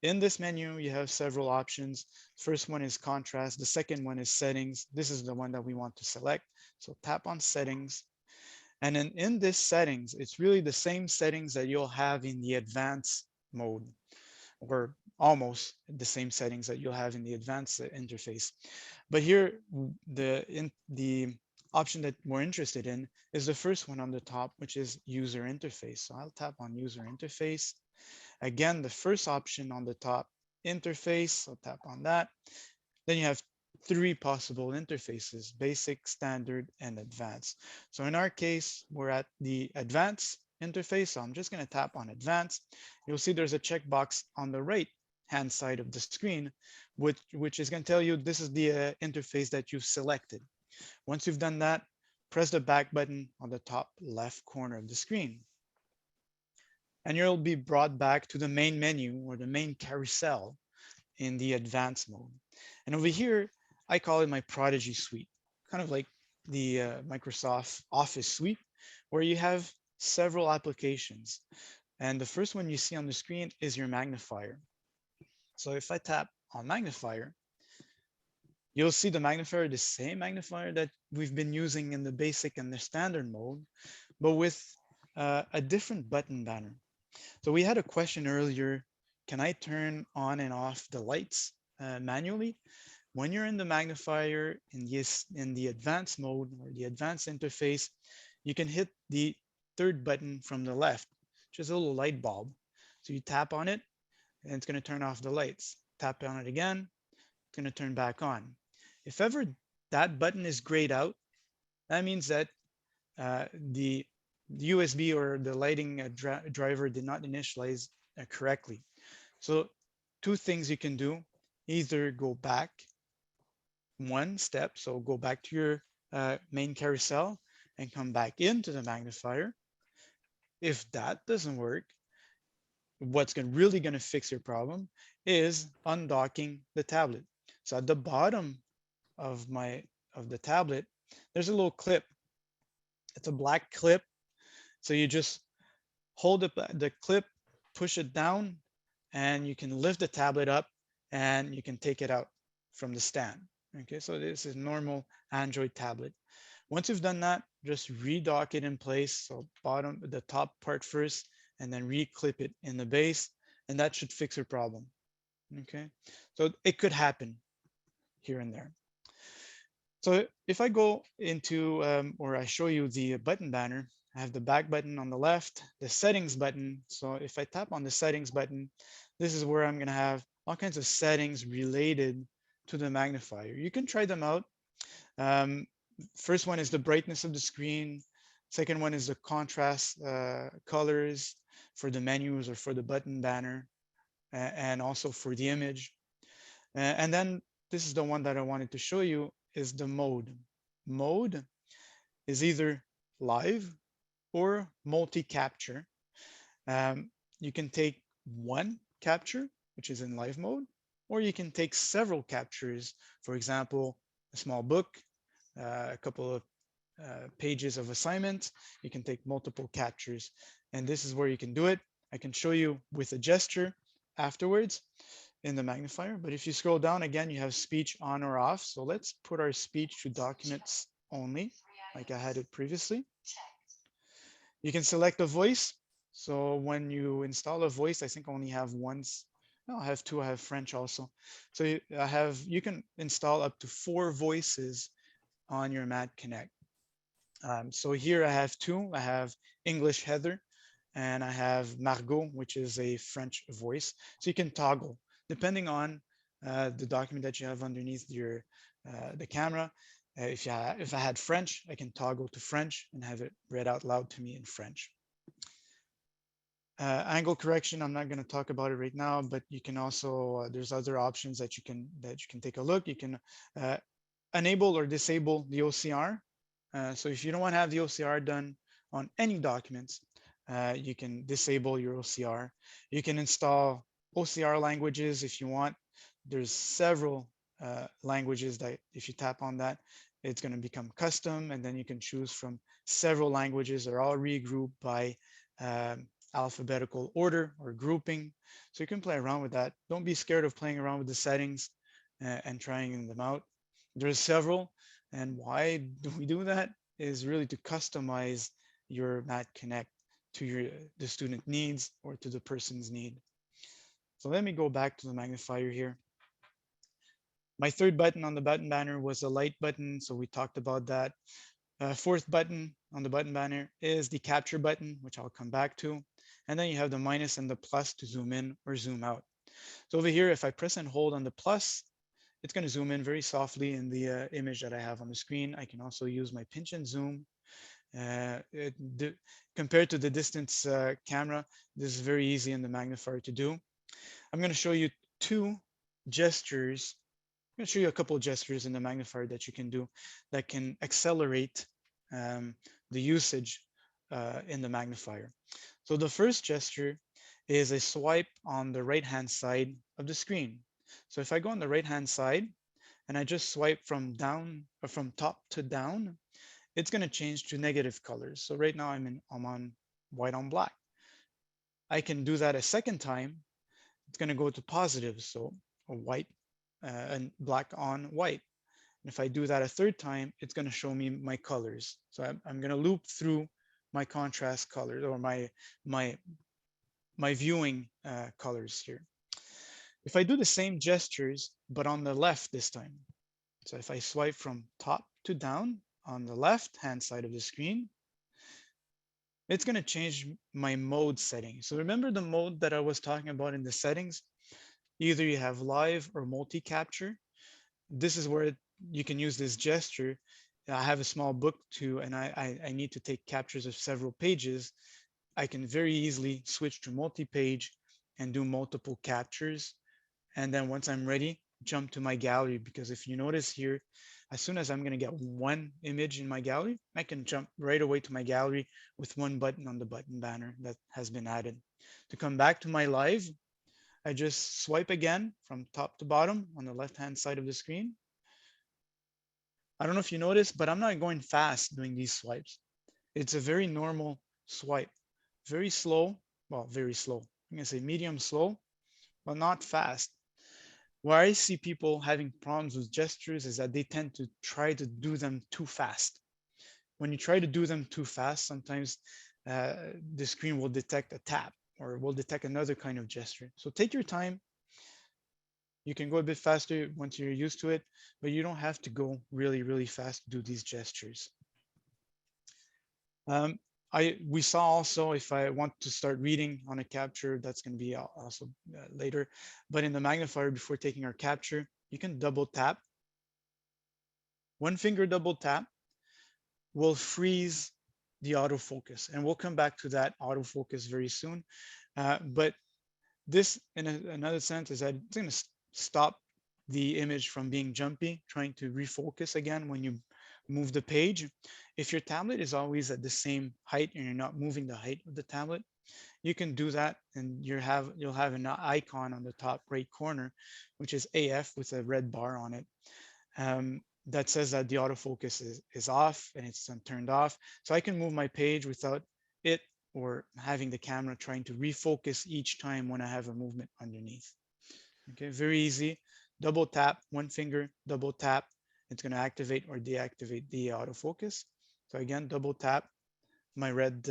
In this menu, you have several options. First one is contrast. The second one is settings. This is the one that we want to select. So tap on settings. And then in this settings, it's really the same settings that you'll have in the advanced mode, or almost the same settings that you'll have in the advanced interface. But here, the option that we're interested in is the first one on the top, which is user interface. So I'll tap on user interface. Again, the first option on the top, interface, so tap on that. Then you have 3 possible interfaces: basic, standard, and advanced. So in our case, we're at the advanced interface. So I'm just going to tap on advanced. You'll see there's a checkbox on the right hand side of the screen, which is going to tell you this is the interface that you've selected. Once you've done that, press the back button on the top left corner of the screen. And you'll be brought back to the main menu or the main carousel in the advanced mode. And over here, I call it my Prodigy suite, kind of like the Microsoft Office suite, where you have several applications. And the first one you see on the screen is your magnifier. So if I tap on magnifier, you'll see the magnifier, the same magnifier that we've been using in the basic and the standard mode, but with a different button banner. So we had a question earlier, can I turn on and off the lights manually? When you're in the magnifier in the advanced mode or the advanced interface, you can hit the third button from the left, which is a little light bulb. So you tap on it and it's going to turn off the lights. Tap on it again, it's going to turn back on. If ever that button is grayed out, that means that the USB or the lighting driver did not initialize correctly. So two things you can do, either go back one step, so go back to your main carousel and come back into the magnifier. If that doesn't work, what's really going to fix your problem is undocking the tablet. So at the bottom of the tablet, there's a little clip. It's a black clip. So you just hold the clip, push it down, and you can lift the tablet up and you can take it out from the stand. Okay, so this is normal Android tablet. Once you've done that, just redock it in place. So the top part first, and then reclip it in the base, and that should fix your problem. Okay, so it could happen here and there. So if I go into, or I show you the button banner, I have the back button on the left, the settings button. So if I tap on the settings button, this is where I'm going to have all kinds of settings related to the magnifier. You can try them out. First one is the brightness of the screen. Second one is the contrast colors for the menus or for the button banner, and also for the image. And then this is the one that I wanted to show you, is the mode. Mode is either live or multi-capture. You can take one capture, which is in live mode, or you can take several captures. For example, a small book, a couple of pages of assignment. You can take multiple captures, and this is where you can do it. I can show you with a gesture afterwards in the magnifier, but if you scroll down again, you have speech on or off. So let's put our speech to documents only, like I had it previously. You can select a voice. So when you install a voice, I think I only have once. No, I have two. I have French also. So you can install up to 4 voices on your Mat Connect. So here I have 2. I have English Heather, and I have Margot, which is a French voice. So you can toggle depending on the document that you have underneath your the camera. If I had French, I can toggle to French and have it read out loud to me in French. Angle correction, I'm not going to talk about it right now, but you can also there's other options that you can take a look. You can enable or disable the OCR. So if you don't want to have the OCR done on any documents, you can disable your OCR. You can install OCR languages if you want. There's several languages that if you tap on that, it's going to become custom, and then you can choose from several languages. They're all regrouped by alphabetical order or grouping. So you can play around with that. Don't be scared of playing around with the settings and trying them out. There's several, and why do we do that is really to customize your Mat Connect to the student needs or to the person's need. So let me go back to the magnifier here. My third button on the button banner was the light button, so we talked about that. Fourth button on the button banner is the capture button, which I'll come back to. And then you have the minus and the plus to zoom in or zoom out. So over here, if I press and hold on the plus, it's going to zoom in very softly in the image that I have on the screen. I can also use my pinch and zoom. Compared to the distance camera, this is very easy in the magnifier to do. I'm going to show you 2 gestures. I'm going to show you a couple of gestures in the magnifier that you can do that can accelerate the usage in the magnifier. So the first gesture is a swipe on the right-hand side of the screen. So if I go on the right-hand side and I just swipe from down or from top to down, it's going to change to negative colors. So right now I'm on white on black. I can do that a second time. It's going to go to positive. So a white and black on white. And if I do that a third time, it's going to show me my colors. So I'm going to loop through my contrast colors or my viewing colors here. If I do the same gestures, but on the left this time, so if I swipe from top to down on the left-hand side of the screen, it's going to change my mode setting. So remember the mode that I was talking about in the settings? Either you have live or multi-capture. This is where you can use this gesture. I have a small book too, and I need to take captures of several pages. I can very easily switch to multi-page and do multiple captures. And then once I'm ready, jump to my gallery, because if you notice here, as soon as I'm going to get one image in my gallery, I can jump right away to my gallery with one button on the button banner that has been added. To come back to my live, I just swipe again from top to bottom on the left-hand side of the screen. I don't know if you noticed, but I'm not going fast doing these swipes. It's a very normal swipe, very slow, well, very slow. I'm going to say medium slow, but not fast. Where I see people having problems with gestures is that they tend to try to do them too fast. When you try to do them too fast, sometimes the screen will detect a tap or will detect another kind of gesture. So take your time. You can go a bit faster once you're used to it, but you don't have to go really, really fast to do these gestures. We saw also, if I want to start reading on a capture, that's going to be also later. But in the magnifier, before taking our capture, you can double tap. One finger double tap will freeze the autofocus, and we'll come back to that autofocus very soon. But this, in another sense, is that it's going to stop the image from being jumpy, trying to refocus again when you move the page. If your tablet is always at the same height and you're not moving the height of the tablet, you can do that, and you'll have an icon on the top right corner, which is AF with a red bar on it. That says that the autofocus is off and it's turned off. So I can move my page without it or having the camera trying to refocus each time when I have a movement underneath. Okay, very easy. Double tap, one finger, double tap. It's going to activate or deactivate the autofocus. So again, double tap my red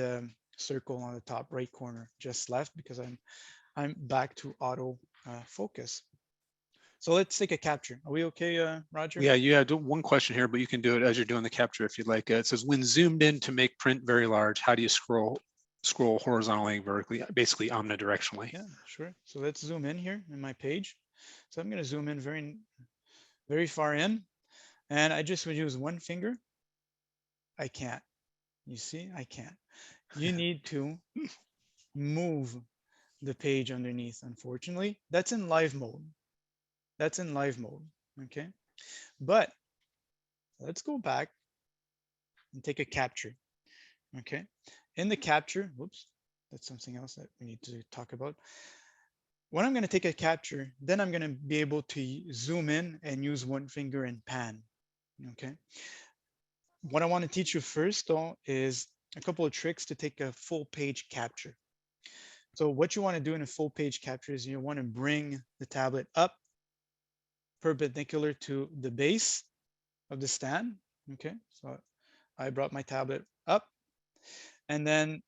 circle on the top right corner just left, because I'm back to auto focus. So let's take a capture. Are we okay, Roger? Yeah, you have one question here, but you can do it as you're doing the capture if you'd like. It says, when zoomed in to make print very large, how do you scroll horizontally, vertically, basically omnidirectionally? Yeah, sure. So let's zoom in here in my page. So I'm going to zoom in very, very far in, and I just would use one finger. I can't. You see, I can't. You need to move the page underneath, unfortunately. That's in live mode. That's in live mode, okay? But let's go back and take a capture, okay? In the capture, whoops, that's something else that we need to talk about. When I'm gonna take a capture, then I'm gonna be able to zoom in and use one finger and pan, okay? What I wanna teach you first though is a couple of tricks to take a full page capture. So what you wanna do in a full page capture is you wanna bring the tablet up perpendicular to the base of the stand, okay? So I brought my tablet up, and then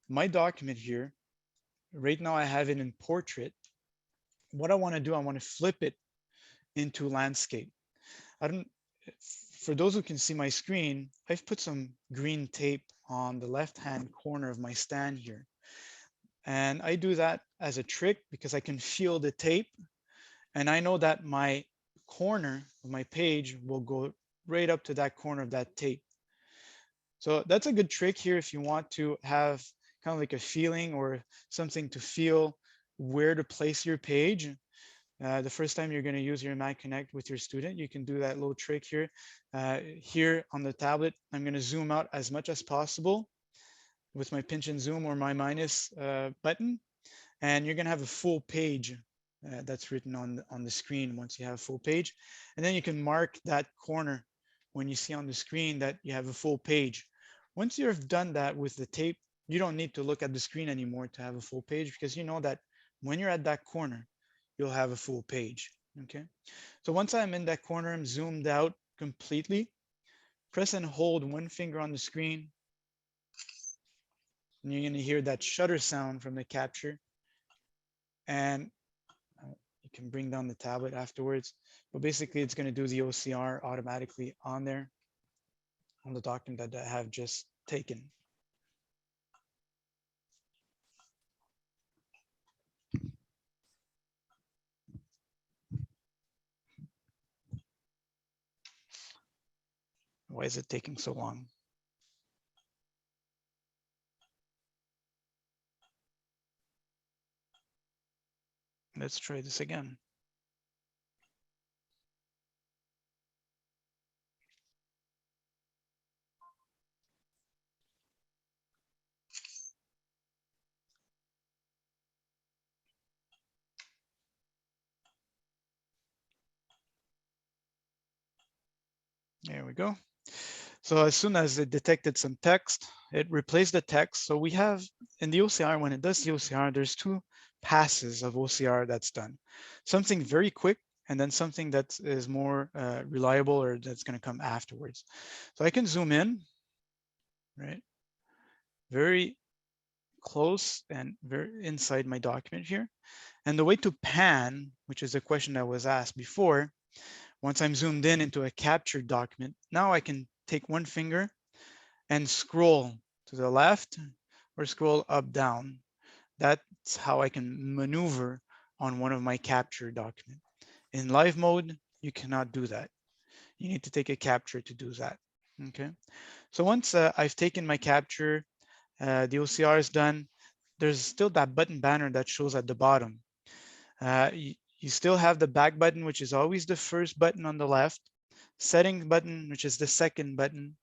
my document here, right now I have it in portrait. What I want to do, I want to flip it into landscape. For those who can see my screen, I've put some green tape on the left-hand corner of my stand here. And I do that as a trick because I can feel the tape, and I know that my corner of my page will go right up to that corner of that tape. So that's a good trick here if you want to have kind of like a feeling or something to feel where to place your page. The first time you're going to use your Mag Connect with your student, you can do that little trick here. Here on the tablet, I'm going to zoom out as much as possible with my pinch and zoom or my minus button, and you're going to have a full page that's written on the screen once you have a full page. And then you can mark that corner when you see on the screen that you have a full page. Once you've done that with the tape, you don't need to look at the screen anymore to have a full page, because you know that when you're at that corner, you'll have a full page. Okay. So once I'm in that corner, I'm zoomed out completely. Press and hold one finger on the screen, and you're going to hear that shutter sound from the capture. And you can bring down the tablet afterwards, but basically it's going to do the OCR automatically on there on the document that I have just taken. Why is it taking so long? Let's try this again. There we go. So as soon as it detected some text, it replaced the text. So we have in the OCR, when it does the OCR, there's two passes of OCR that's done. Something very quick, and then something that is more reliable, or that's going to come afterwards. So I can zoom in, right? Very close and very inside my document here. And the way to pan, which is a question that was asked before, once I'm zoomed in into a captured document, now I can take one finger and scroll to the left or scroll up, down. That's how I can maneuver on one of my captured documents. In live mode, you cannot do that. You need to take a capture to do that. Okay. So once I've taken my capture, the OCR is done, there's still that button banner that shows at the bottom. You still have the back button, which is always the first button on the left, setting button, which is the second button.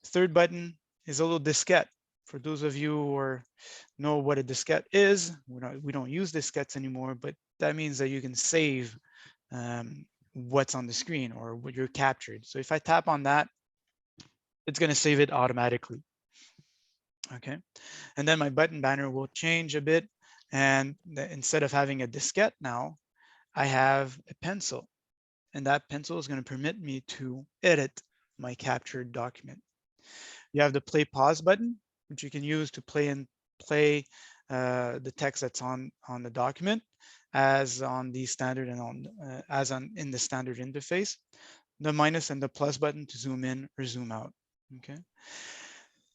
Third button is a little diskette. For those of you who know what a diskette is, we don't use diskettes anymore, but that means that you can save what's on the screen or what you're captured. So if I tap on that, it's going to save it automatically. Okay. And then my button banner will change a bit. And instead of having a diskette now, I have a pencil. And that pencil is going to permit me to edit my captured document. You have the play pause button, which you can use to play the text that's on the document as on the standard and in the standard interface. The minus and the plus button to zoom in or zoom out. Okay.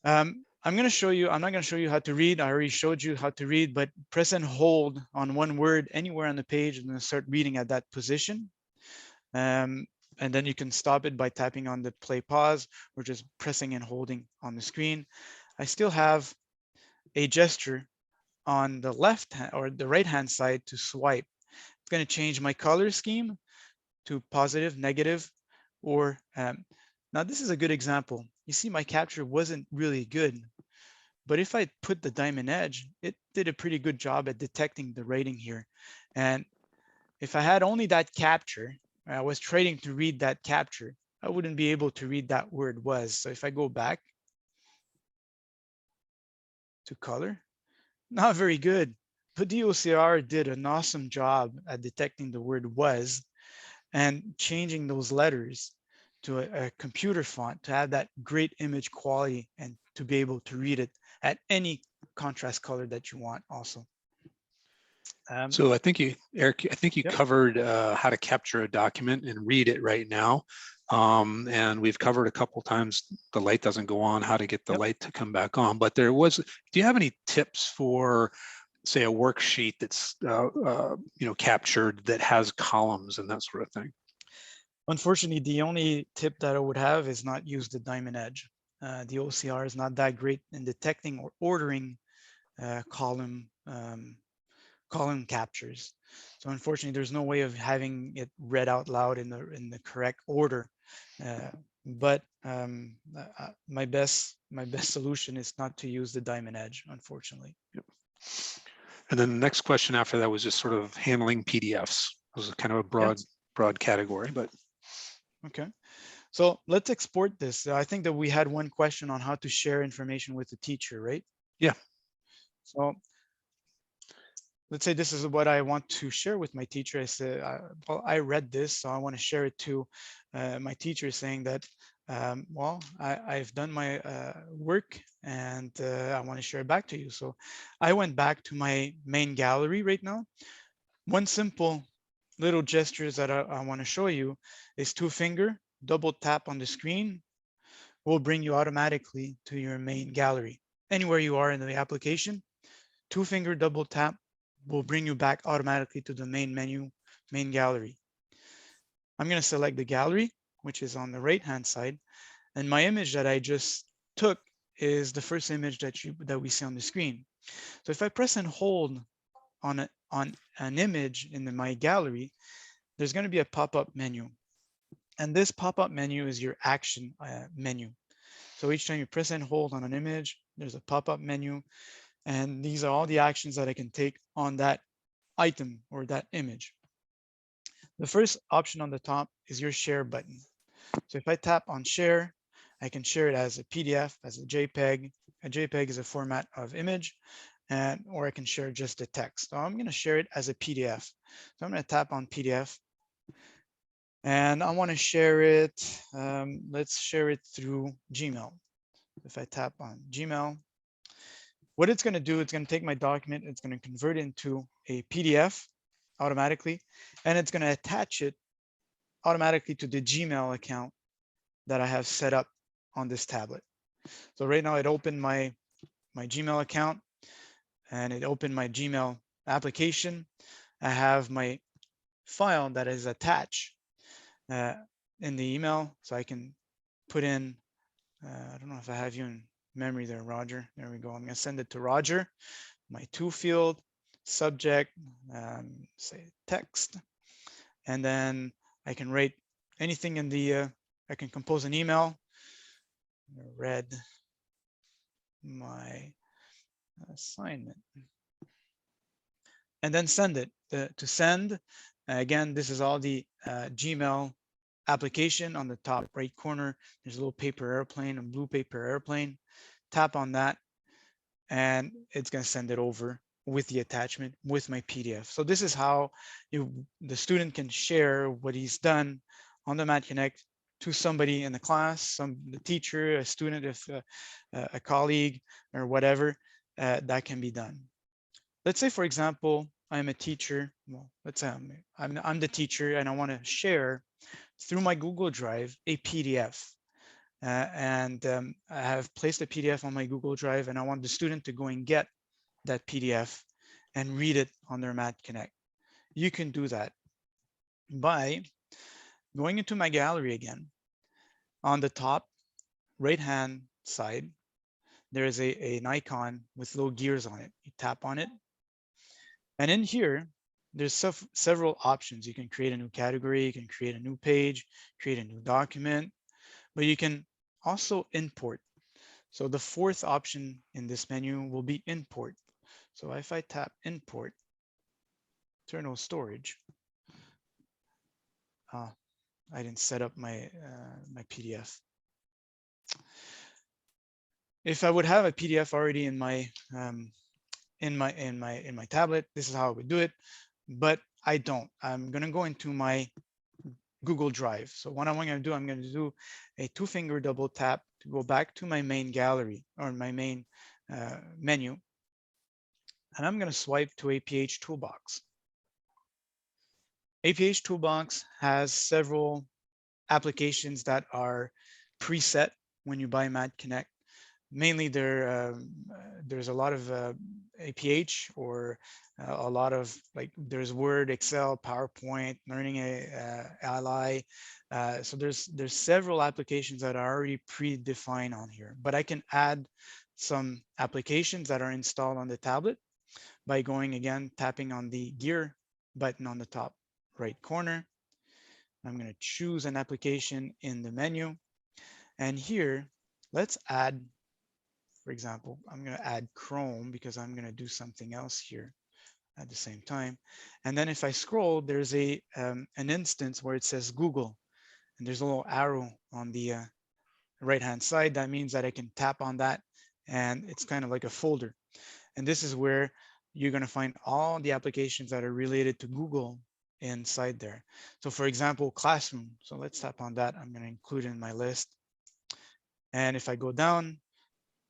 I'm going to show you, I'm not going to show you how to read. I already showed you how to read, but press and hold on one word anywhere on the page and then start reading at that position. And then you can stop it by tapping on the play pause or just pressing and holding on the screen. I still have a gesture on the left hand or the right hand side to swipe. It's going to change my color scheme to positive, negative, or now this is a good example. You see my capture wasn't really good, but if I put the diamond edge, it did a pretty good job at detecting the writing here. And if I had only that capture, I was trying to read that capture, I wouldn't be able to read that word was. So if I go back to color, not very good, but the OCR did an awesome job at detecting the word was and changing those letters to a computer font to have that great image quality and to be able to read it at any contrast color that you want also. So I think Eric, Yep. covered how to capture a document and read it right now. And we've covered a couple times the light doesn't go on, how to get the Yep. light to come back on. But do you have any tips for, say, a worksheet that's captured that has columns and that sort of thing? Unfortunately, the only tip that I would have is not use the diamond edge. The OCR is not that great in detecting or ordering column column captures. So unfortunately, there's no way of having it read out loud in the correct order. But my best solution is not to use the diamond edge, unfortunately. Yep. And then the next question after that was just sort of handling PDFs. It was kind of a broad category, but. Okay. So let's export this. I think that we had one question on how to share information with the teacher, right? Yeah. So let's say this is what I want to share with my teacher. I said, well, I read this, so I want to share it to my teacher, saying that, well, I've done my work and I want to share it back to you. So I went back to my main gallery right now. One simple little gestures that I want to show you is 2-finger, double tap on the screen will bring you automatically to your main gallery. Anywhere you are in the application, 2-finger double tap will bring you back automatically to the main menu, main gallery. I'm going to select the gallery, which is on the right-hand side. And my image that I just took is the first image that we see on the screen. So if I press and hold on an image in my gallery, there's going to be a pop-up menu. And this pop-up menu is your action menu. So each time you press and hold on an image, there's a pop-up menu. And these are all the actions that I can take on that item or that image. The first option on the top is your share button. So if I tap on share, I can share it as a PDF, as a JPEG. A JPEG is a format of image, or I can share just the text. So I'm going to share it as a PDF. So I'm going to tap on PDF. And I want to share it. Let's share it through Gmail. If I tap on Gmail, what it's going to do, it's going to take my document, it's going to convert it into a PDF automatically, and it's going to attach it automatically to the Gmail account that I have set up on this tablet. So right now it opened my Gmail account and it opened my Gmail application. I have my file that is attached in the email, so I can put in, I don't know if I have you in memory there, Roger. There we go. I'm going to send it to Roger. My to field, subject, say text, and then I can write anything in the, I can compose an email. Read my assignment. And then send it. To send, again, this is all the Gmail application. On the top right corner, there's a little paper airplane, a blue paper airplane. Tap on that, and it's going to send it over with the attachment with my PDF. So this is how the student can share what he's done on the Math Connect to somebody in the class, the teacher, a student, if a colleague or whatever, that can be done. Let's say, for example, I'm a teacher. Well, let's say I'm the teacher and I want to share through my Google Drive a PDF. I have placed a PDF on my Google Drive and I want the student to go and get that PDF and read it on their Math Connect. You can do that by going into my gallery again. On the top right-hand side, there is an icon with little gears on it. You tap on it. And in here, there's several options. You can create a new category, you can create a new page, create a new document, but you can also import. So the fourth option in this menu will be import. So if I tap import, internal storage, I didn't set up my my PDF. If I would have a PDF already in my tablet, this is how I would do it, but I don't. I'm going to go into my Google Drive. So what I'm going to do, I'm going to do a 2-finger double tap to go back to my main gallery or my main menu. And I'm going to swipe to APH Toolbox. APH Toolbox has several applications that are preset when you buy Math Connect. Mainly there's a lot of APH or a lot of, like, there's Word, Excel, PowerPoint, Learning Ally. So there's several applications that are already predefined on here, but I can add some applications that are installed on the tablet by going again, tapping on the gear button on the top right corner. I'm going to choose an application in the menu. And here, let's add, for example, I'm going to add Chrome because I'm going to do something else here at the same time. And then if I scroll, there's an instance where it says Google, and there's a little arrow on the right-hand side. That means that I can tap on that, and it's kind of like a folder. And this is where you're going to find all the applications that are related to Google inside there. So for example, Classroom. So let's tap on that. I'm going to include it in my list. And if I go down,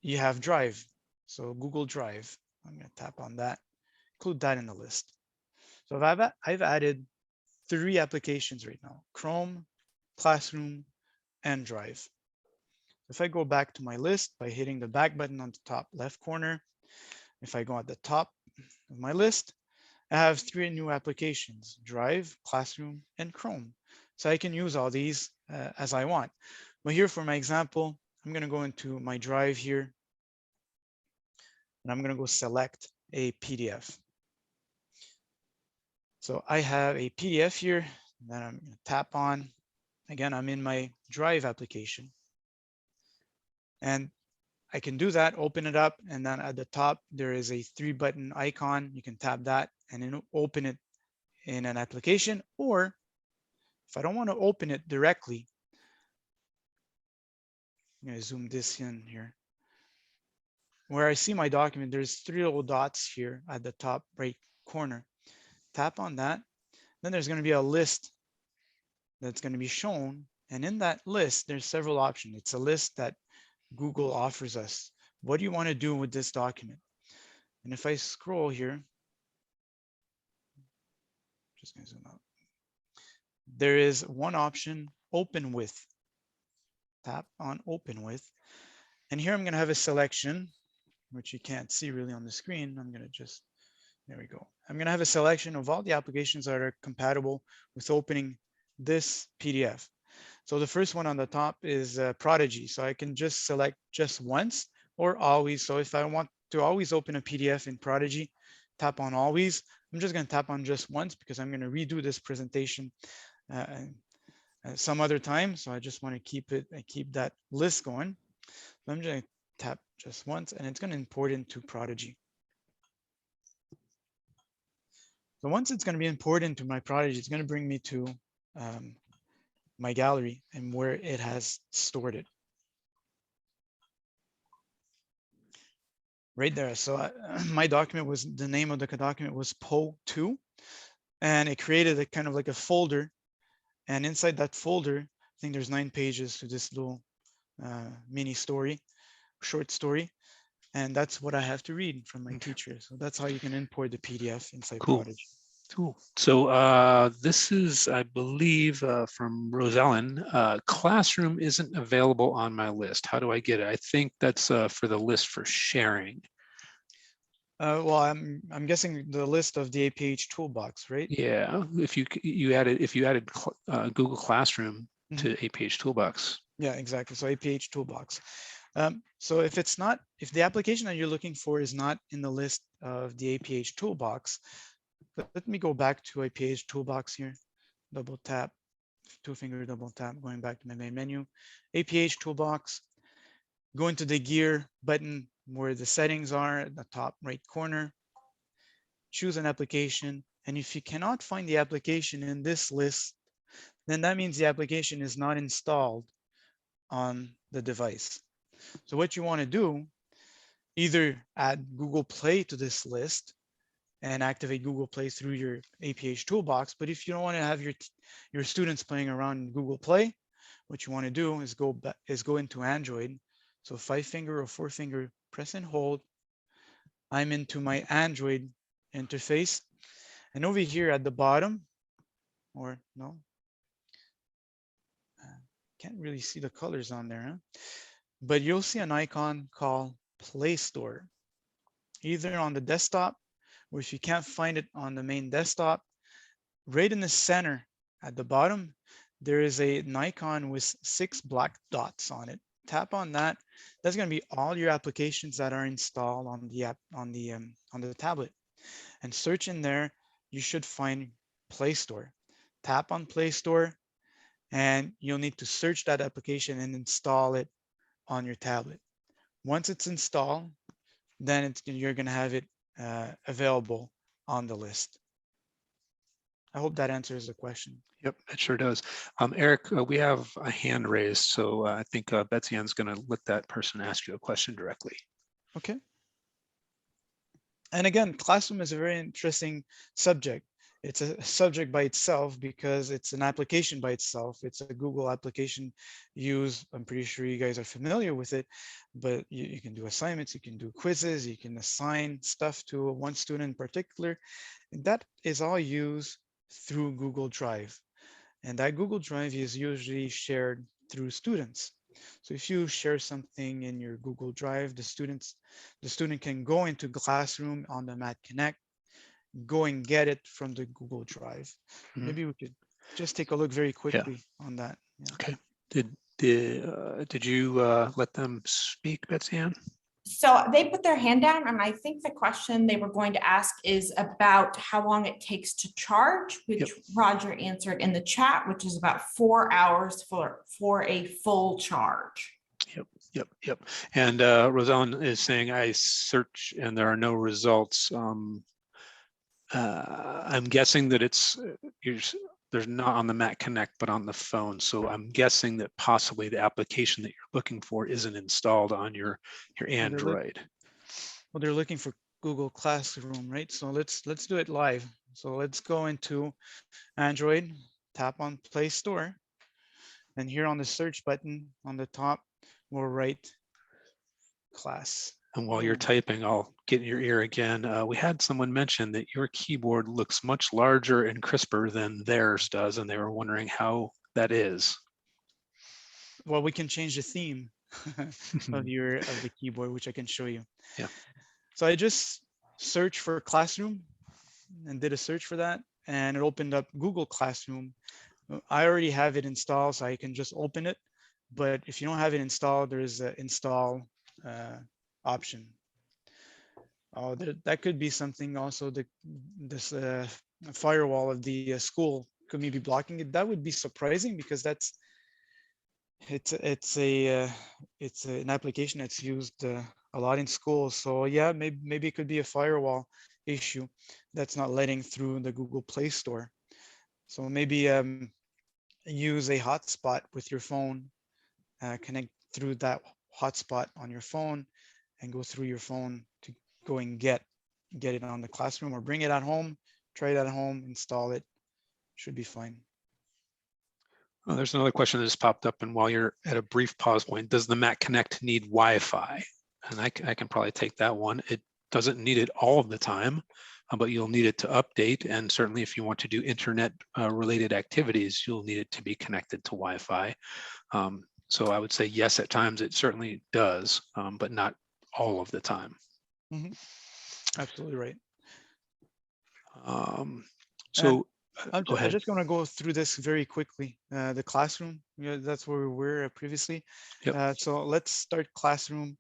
you have Drive. So Google Drive. I'm going to tap on that, include that in the list. So I've added 3 applications right now: Chrome, Classroom, and Drive. If I go back to my list by hitting the back button on the top left corner, if I go at the top of my list, I have 3 new applications: Drive, Classroom, and Chrome. So I can use all these as I want. But here for my example, I'm going to go into my Drive here, and I'm going to go select a PDF. So I have a PDF here that I'm going to tap on. Again, I'm in my Drive application. And I can do that, open it up, and then at the top, there is a 3-button icon. You can tap that and then open it in an application. Or if I don't want to open it directly, I'm going to zoom this in here. Where I see my document, there's 3 little dots here at the top right corner. Tap on that. Then there's going to be a list that's going to be shown. And in that list, there's several options. It's a list that Google offers us. What do you want to do with this document? And if I scroll here, just going to zoom out. There is one option, Open With. Tap on Open With. And here I'm going to have a selection, which you can't see really on the screen. I'm going to just, there we go. I'm going to have a selection of all the applications that are compatible with opening this PDF. So the first one on the top is Prodigy. So I can just select just once or always. So if I want to always open a PDF in Prodigy, tap on always. I'm just going to tap on just once because I'm going to redo this presentation some other time. So I just want to keep that list going. So I'm just going to tap just once, and it's going to import into Prodigy. So once it's going to be imported into my Prodigy, it's going to bring me to my gallery and where it has stored it. Right there. So my document was, the name of the document was PO2, and it created a kind of like a folder. And inside that folder, I think there's 9 pages to this little mini story, short story. And that's what I have to read from my teacher. So that's how you can import the PDF inside Prodigy. Cool. So this is, I believe, from Rosellen. Classroom isn't available on my list. How do I get it? I think that's for the list for sharing. Well, I'm guessing the list of the APH toolbox, right? Yeah. If you added Google Classroom to APH toolbox. Yeah, exactly. So APH toolbox. So if the application that you're looking for is not in the list of the APH toolbox, let me go back to APH toolbox here. Double tap, 2-finger double tap, going back to my main menu. APH toolbox, go into the gear button where the settings are at the top right corner. Choose an application. And if you cannot find the application in this list, then that means the application is not installed on the device. So what you want to do, either add Google Play to this list and activate Google Play through your APH toolbox. But if you don't want to have your students playing around in Google Play, what you want to do is go into Android. So 5-finger or 4-finger, press and hold. I'm into my Android interface. And over here at the bottom, or no, can't really see the colors on there, huh? But you'll see an icon called Play Store, either on the desktop, or if you can't find it on the main desktop, right in the center at the bottom, there is an icon with 6 black dots on it. Tap on that. That's going to be all your applications that are installed on the tablet. and search in there. You should find Play Store. Tap on Play Store, and you'll need to search that application and install it on your tablet. Once it's installed, then you're going to have it available on the list. I hope that answers the question. Yep, it sure does. Eric, we have a hand raised, so I think Betsy Ann's going to let that person ask you a question directly. Okay. And again, Classroom is a very interesting subject. It's a subject by itself because it's an application by itself. It's a Google application used. I'm pretty sure you guys are familiar with it, but you can do assignments, you can do quizzes, you can assign stuff to one student in particular. And that is all used through Google Drive. And that Google Drive is usually shared through students. So if you share something in your Google Drive, the student can go into Classroom on the Mat Connect, go and get it from the Google Drive. Mhm. Maybe we could just take a look very quickly on that. Yeah. Okay. Did you let them speak, Betsy Ann? So they put their hand down, and I think the question they were going to ask is about how long it takes to charge, which Yep. Roger answered in the chat, which is about 4 hours for a full charge. Yep. And Rosellen is saying, I search and there are no results. I'm guessing that there's not on the Mat Connect, but on the phone. So I'm guessing that possibly the application that you're looking for isn't installed on your Android. Well, they're looking for Google Classroom, right? So let's do it live. So let's go into Android, tap on Play Store, and here on the search button on the top, we'll write class. And while you're typing, I'll get in your ear again. We had someone mention that your keyboard looks much larger and crisper than theirs does, and they were wondering how that is. Well, we can change the theme of the keyboard, which I can show you. Yeah. So I just searched for Classroom and did a search for that, and it opened up Google Classroom. I already have it installed, so I can just open it. But if you don't have it installed, there is an install option. Oh, that could be something also. This firewall of the school could maybe blocking it. That would be surprising because it's an application that's used a lot in schools. So yeah, maybe it could be a firewall issue that's not letting through the Google Play Store. So maybe use a hotspot with your phone, connect through that hotspot on your phone and go through your phone to go and get it on the Classroom, or bring it at home, try it at home, install it. Should be fine. Oh, there's another question that just popped up, and while you're at a brief pause point, does the Mat Connect need Wi-Fi? And I can probably take that one. It doesn't need it all of the time, but you'll need it to update. And certainly if you want to do internet related activities, you'll need it to be connected to Wi-Fi. So I would say yes, at times it certainly does, but not all of the time. Mm-hmm. Absolutely right. So I'm go ahead. just going to go through this very quickly. The Classroom, that's where we were previously. Yep. So let's start Classroom.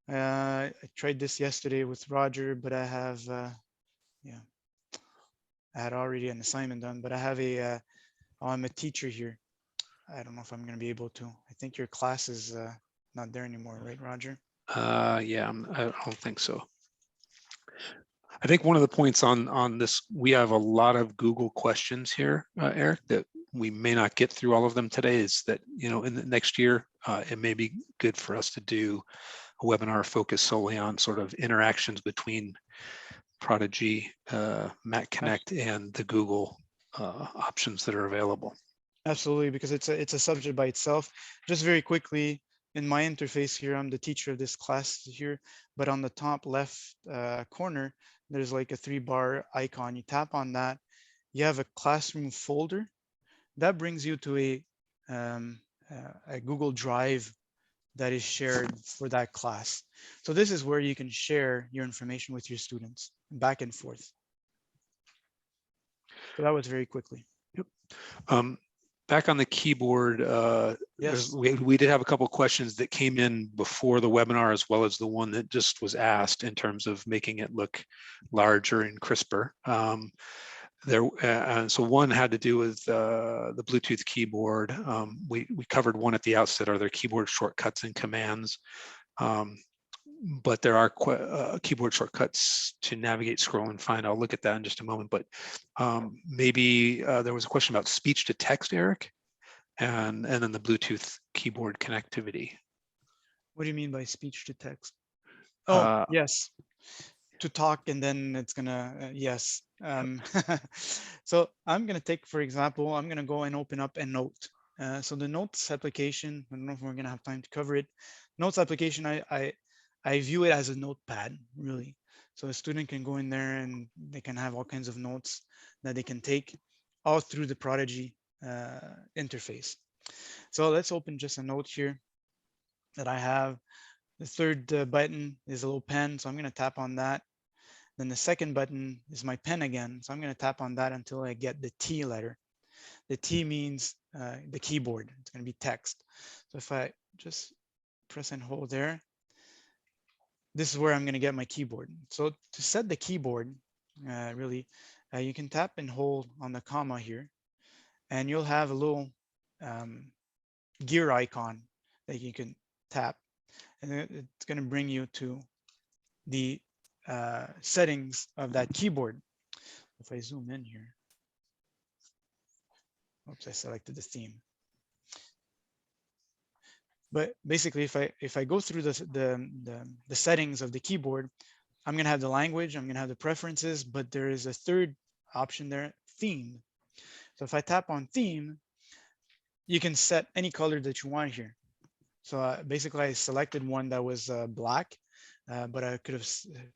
I tried this yesterday with Roger, but I have, I had already an assignment done, but I have I'm a teacher here. I don't know if I'm going to be able to. I think your class is not there anymore, right, Roger? Yeah, I don't think so. I think one of the points on this, we have a lot of Google questions here, Eric, that we may not get through all of them today, is that, in the next year, it may be good for us to do a webinar focused solely on sort of interactions between Prodigy, Mat Connect, and the Google options that are available. Absolutely, because it's a subject by itself. Just very quickly, in my interface here, I'm the teacher of this class here, but on the top left corner, there's like a 3-bar icon. You tap on that, you have a Classroom folder. That brings you to a Google Drive that is shared for that class. So this is where you can share your information with your students back and forth. So that was very quickly. Yep. back on the keyboard, Yes. we did have a couple of questions that came in before the webinar, as well as the one that just was asked in terms of making it look larger and crisper. So one had to do with the Bluetooth keyboard. We covered one at the outset. Are there keyboard shortcuts and commands? But there are keyboard shortcuts to navigate, scroll, and find. I'll look at that in just a moment. But maybe there was a question about speech to text, Eric, and then the Bluetooth keyboard connectivity. What do you mean by speech to text? Oh, yes. To talk, and then it's gonna, yes. So I'm gonna take, for example, I'm gonna go and open up a note. So the notes application, I don't know if we're gonna have time to cover it. Notes application, I view it as a notepad, really. So a student can go in there and they can have all kinds of notes that they can take all through the Prodigy interface. So let's open just a note here that I have. The third button is a little pen, so I'm going to tap on that. Then the second button is my pen again, so I'm going to tap on that until I get the T letter. The T means the keyboard. It's going to be text. So if I just press and hold there, this is where I'm going to get my keyboard. So to set the keyboard, really, you can tap and hold on the comma here, and you'll have a little gear icon that you can tap, and it's going to bring you to the settings of that keyboard. If I zoom in here, oops, I selected the theme. But basically, if I go through the settings of the keyboard, I'm going to have the language, I'm going to have the preferences, but there is a third option there, theme. So if I tap on theme, you can set any color that you want here. So basically, I selected one that was black, but I could have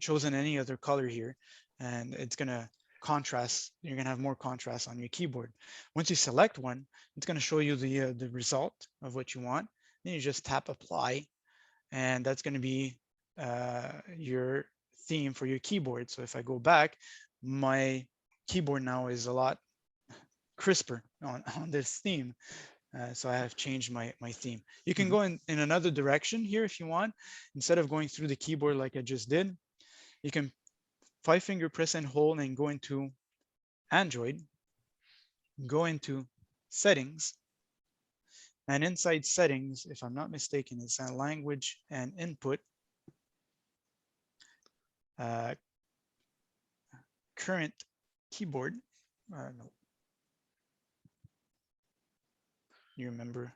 chosen any other color here, and it's going to contrast. You're going to have more contrast on your keyboard. Once you select one, it's going to show you the result of what you want. Then you just tap apply, and that's going to be your theme for your keyboard. So if I go back, my keyboard now is a lot crisper on this theme. So I have changed my theme. You can go in another direction here if you want. Instead of going through the keyboard like I just did, you can 5-finger press and hold and go into Android, go into settings, and inside settings, if I'm not mistaken, it's language and input, current keyboard. No. You remember?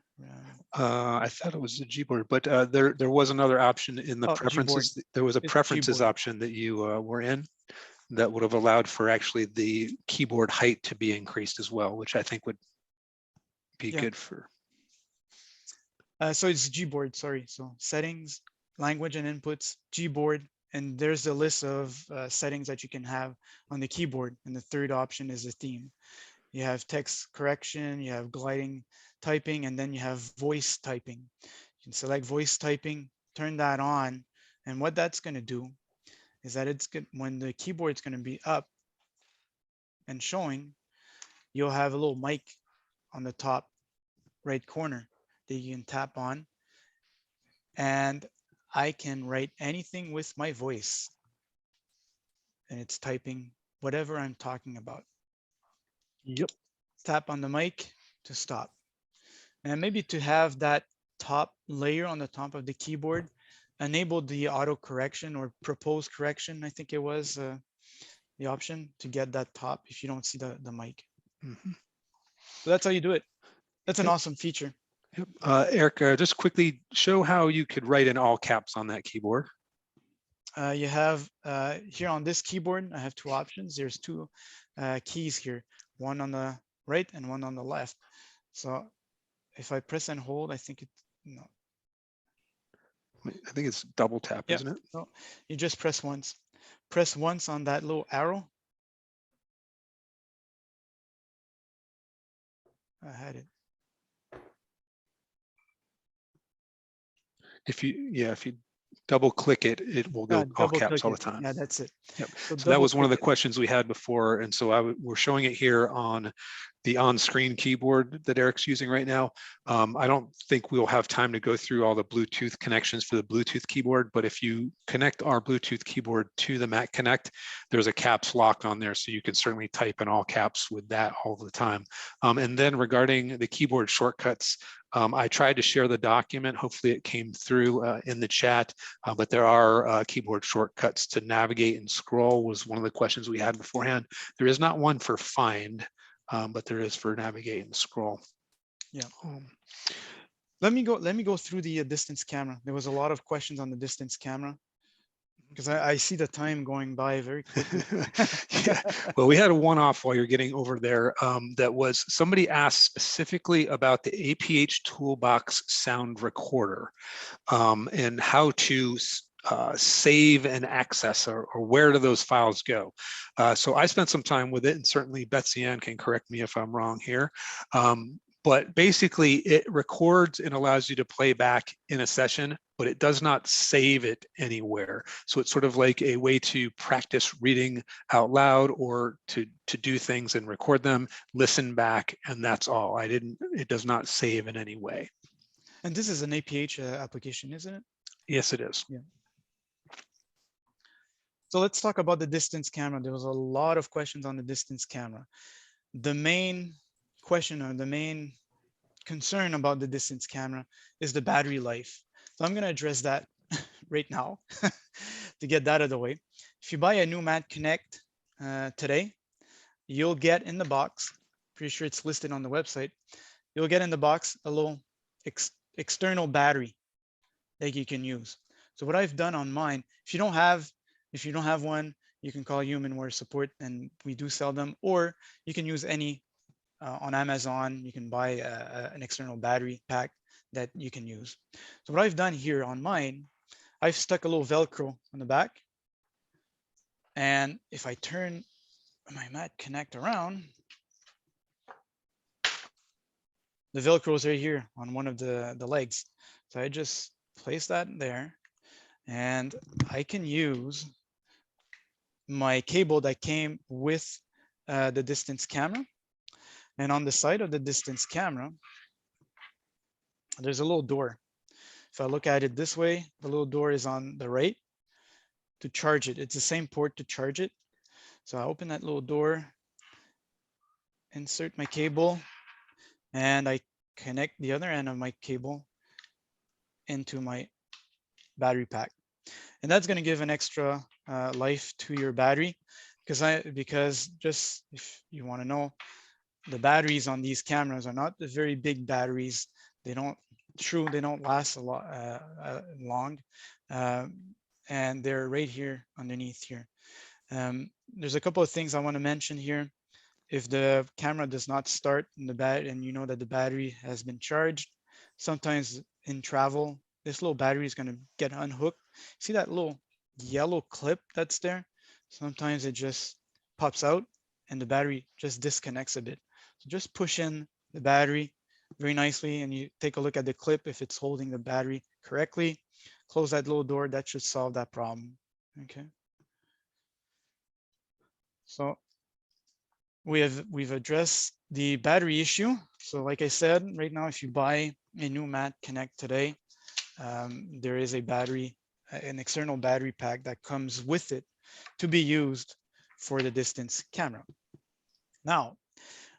I thought it was the Gboard, but there was another option in the preferences. Gboard. There was a It's preferences Gboard. option that you were in that would have allowed for actually the keyboard height to be increased as well, which I think would be good for. So it's Gboard, sorry. So settings, language and inputs, Gboard, and there's a list of settings that you can have on the keyboard. And the third option is the theme. You have text correction, you have gliding typing, and then you have voice typing. You can select voice typing, turn that on, and what that's going to do is that it's good when the keyboard's going to be up and showing, you'll have a little mic on the top right corner that you can tap on, and I can write anything with my voice, and it's typing whatever I'm talking about. Yep. Tap on the mic to stop. And maybe to have that top layer on the top of the keyboard, enable the auto correction or propose correction. I think it was the option to get that top if you don't see the mic. So that's how you do it. That's an awesome feature. Yep. Eric, just quickly show how you could write in all caps on that keyboard. You have here on this keyboard, I have two options. There's two keys here, one on the right and one on the left. So if I press and hold, I think no. I think it's double tap, isn't it? So you just press once. Press once on that little arrow. I had it. If you double click it, it will go all caps all the time. Yeah, that's it. Yep. So that was one of the questions we had before, and so we're showing it here on the on-screen keyboard that Eric's using right now. I don't think we'll have time to go through all the Bluetooth connections for the Bluetooth keyboard, but if you connect our Bluetooth keyboard to the Mac Connect, there's a caps lock on there, so you can certainly type in all caps with that all the time. And then regarding the keyboard shortcuts, I tried to share the document. Hopefully it came through in the chat, but there are keyboard shortcuts to navigate and scroll was one of the questions we had beforehand. There is not one for find, but there is for navigate and scroll. Yeah. Let me go through the distance camera. There was a lot of questions on the distance camera because I see the time going by very quickly. Yeah. Well, we had a one-off while you're getting over there. That was somebody asked specifically about the APH Toolbox sound recorder and how to save and access, or where do those files go. So I spent some time with it, and certainly Betsy Ann can correct me if I'm wrong here. But basically it records and allows you to play back in a session, but it does not save it anywhere. So it's sort of like a way to practice reading out loud, or to do things and record them, listen back, and that's all. It does not save in any way. And this is an APH application, isn't it? Yes, it is. Yeah. So let's talk about the distance camera. There was a lot of questions on the distance camera. The main question, or the main concern about the distance camera, is the battery life. So I'm going to address that right now to get that out of the way. If you buy a new Mac Connect today, you'll get in the box, pretty sure it's listed on the website, you'll get in the box a little external battery that you can use. So what I've done on mine, if you don't have one, you can call HumanWare support, and we do sell them, or you can use any on Amazon. You can buy an external battery pack that you can use. So what I've done here on mine, I've stuck a little Velcro on the back, and if I turn my Mac Connect around, the Velcro is right here on one of the legs. So I just place that there, and I can use my cable that came with the distance camera. And on the side of the distance camera, there's a little door. If I look at it this way, the little door is on the right to charge it. It's the same port to charge it. So I open that little door, insert my cable, and I connect the other end of my cable into my battery pack. And that's going to give an extra life to your battery, because just if you want to know, the batteries on these cameras are not the very big batteries. They don't last a lot long, and they're right here underneath here. There's a couple of things I want to mention here. If the camera does not start and you know that the battery has been charged, sometimes in travel, this little battery is going to get unhooked. See that little yellow clip that's there? Sometimes it just pops out and the battery just disconnects a bit. So just push in the battery very nicely, and you take a look at the clip. If it's holding the battery correctly, close that little door. That should solve that problem. Okay. So we've addressed the battery issue. So like I said, right now, if you buy a new Mac Connect today, there is a battery, an external battery pack that comes with it to be used for the distance camera. Now,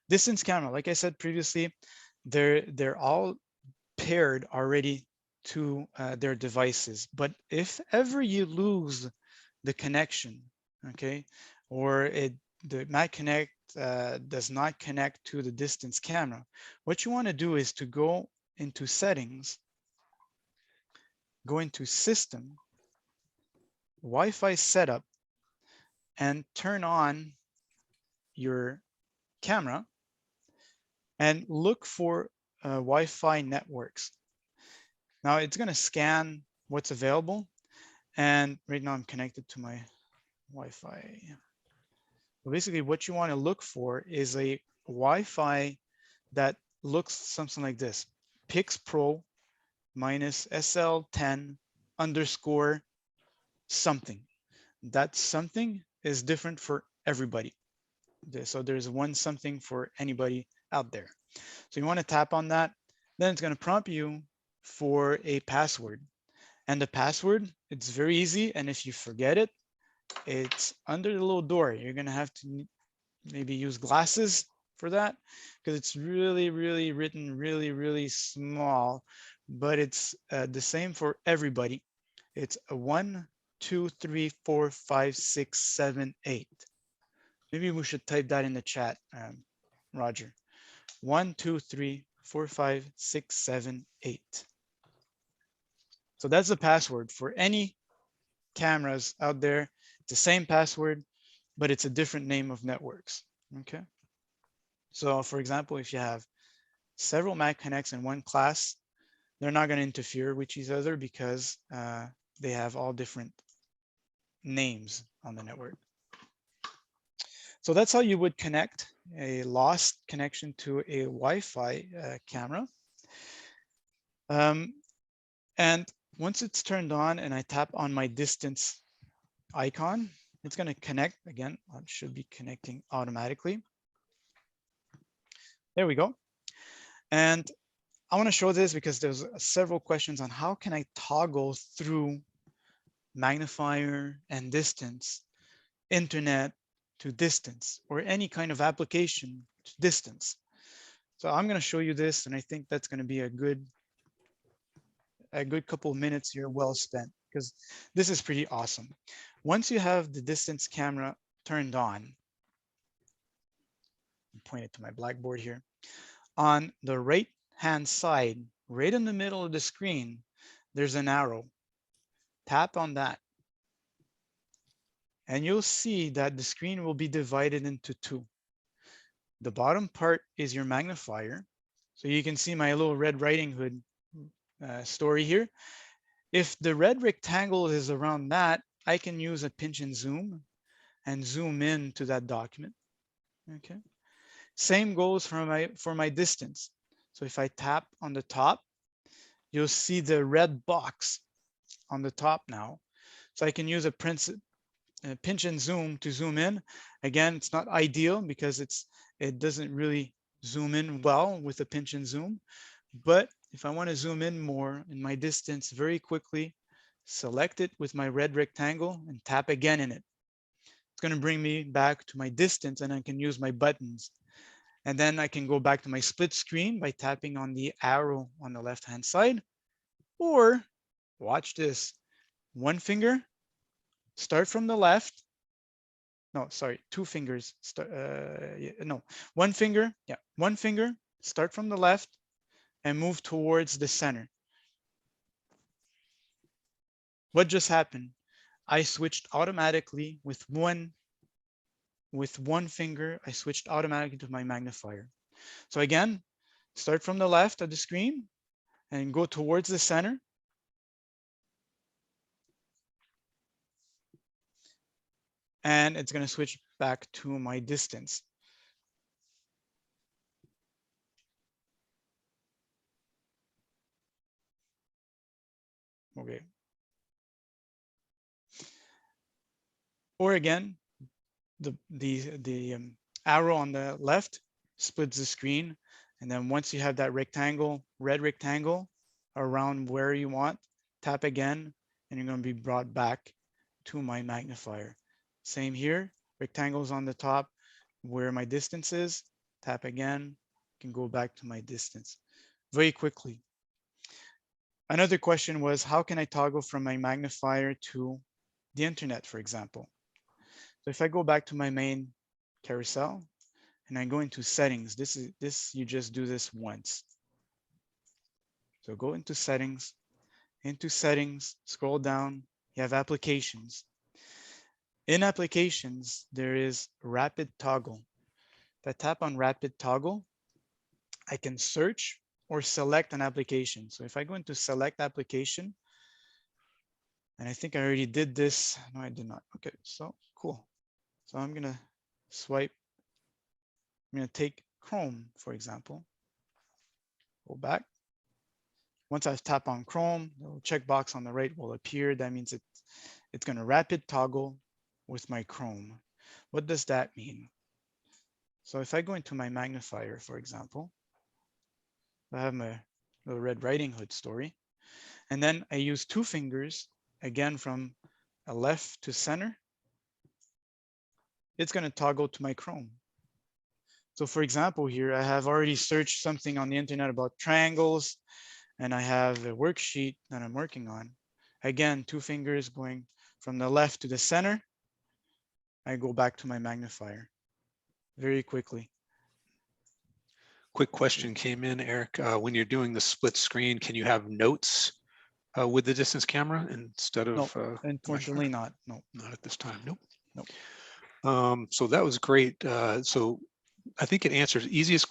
distance camera, like I said previously, they're all paired already to their devices. But if ever you lose the connection, okay, or the Mac Connect does not connect to the distance camera, what you want to do is to go into settings, go into system, Wi-Fi setup, and turn on your camera and look for Wi-Fi networks. Now it's going to scan what's available, and right now I'm connected to my Wi-Fi. So basically what you want to look for is a Wi-Fi that looks something like this: Pix Pro minus SL10 underscore something. That something is different for everybody. So there's one something for anybody out there. So you want to tap on that. Then it's going to prompt you for a password. And the password, it's very easy. And if you forget it, it's under the little door. You're going to have to maybe use glasses for that because it's really, really written really small, but it's the same for everybody. It's a 1, 2, 3, 4, 5, 6, 7, 8. Maybe we should type that in the chat, Roger. 1, 2, 3, 4, 5, 6, 7, 8. So that's the password for any cameras out there. It's the same password, but it's a different name of networks. Okay. So for example, if you have several Mag Connects in one class, they're not going to interfere with each other because they have all different names on the network. So that's how you would connect a lost connection to a Wi-Fi camera. And once it's turned on and I tap on my distance icon, it's going to connect again. It should be connecting automatically. There we go. And I want to show this because there's several questions on how can I toggle through magnifier and distance, internet to distance, or any kind of application to distance. So I'm going to show you this, and I think that's going to be a good couple of minutes here well spent, because this is pretty awesome. Once you have the distance camera turned on, point it to my blackboard here, on the right hand side, right in the middle of the screen, there's an arrow. Tap on that. And you'll see that the screen will be divided into two. The bottom part is your magnifier. So you can see my little Red Riding Hood story here. If the red rectangle is around that, I can use a pinch and zoom in to that document. Okay. Same goes for my distance. So if I tap on the top, you'll see the red box on the top now. So I can use a pinch and zoom to zoom in. Again, it's not ideal because it doesn't really zoom in well with a pinch and zoom. But if I want to zoom in more in my distance very quickly, select it with my red rectangle and tap again in it. It's going to bring me back to my distance, and I can use my buttons. And then I can go back to my split screen by tapping on the arrow on the left-hand side. Or watch this, one finger, start from the left. No, sorry, two fingers. No, one finger. Yeah, one finger, start from the left and move towards the center. What just happened? I switched automatically with one finger. I switched automatically to my magnifier. So again, start from the left of the screen and go towards the center. And it's going to switch back to my distance. Okay. Or again, the arrow on the left splits the screen. And then once you have that rectangle, red rectangle around where you want, tap again, and you're going to be brought back to my magnifier. Same here, rectangles on the top where my distance is, tap again, can go back to my distance very quickly. Another question was, how can I toggle from my magnifier to the internet, for example? So if I go back to my main carousel and I go into settings, you just do this once. So go into settings, scroll down, you have applications. In applications, there is rapid toggle. If I tap on rapid toggle, I can search or select an application. So if I go into select application, and I think I already did this. No, I did not. Okay, so cool. So I'm going to swipe. I'm going to take Chrome, for example. Go back. Once I've tapped on Chrome, the little checkbox on the right will appear. That means it's going to rapid toggle with my Chrome. What does that mean? So if I go into my magnifier, for example, I have my little Red Riding Hood story. And then I use 2 fingers, again, from a left to center. It's going to toggle to my Chrome. So for example, here I have already searched something on the internet about triangles, and I have a worksheet that I'm working on. Again, 2 fingers going from the left to the center. I go back to my magnifier very quickly. Quick question came in, Eric. When you're doing the split screen, can you have notes with the distance camera instead of? No, unfortunately not. No, not at this time. Nope. Nope. So that was great. So I think it answers easiest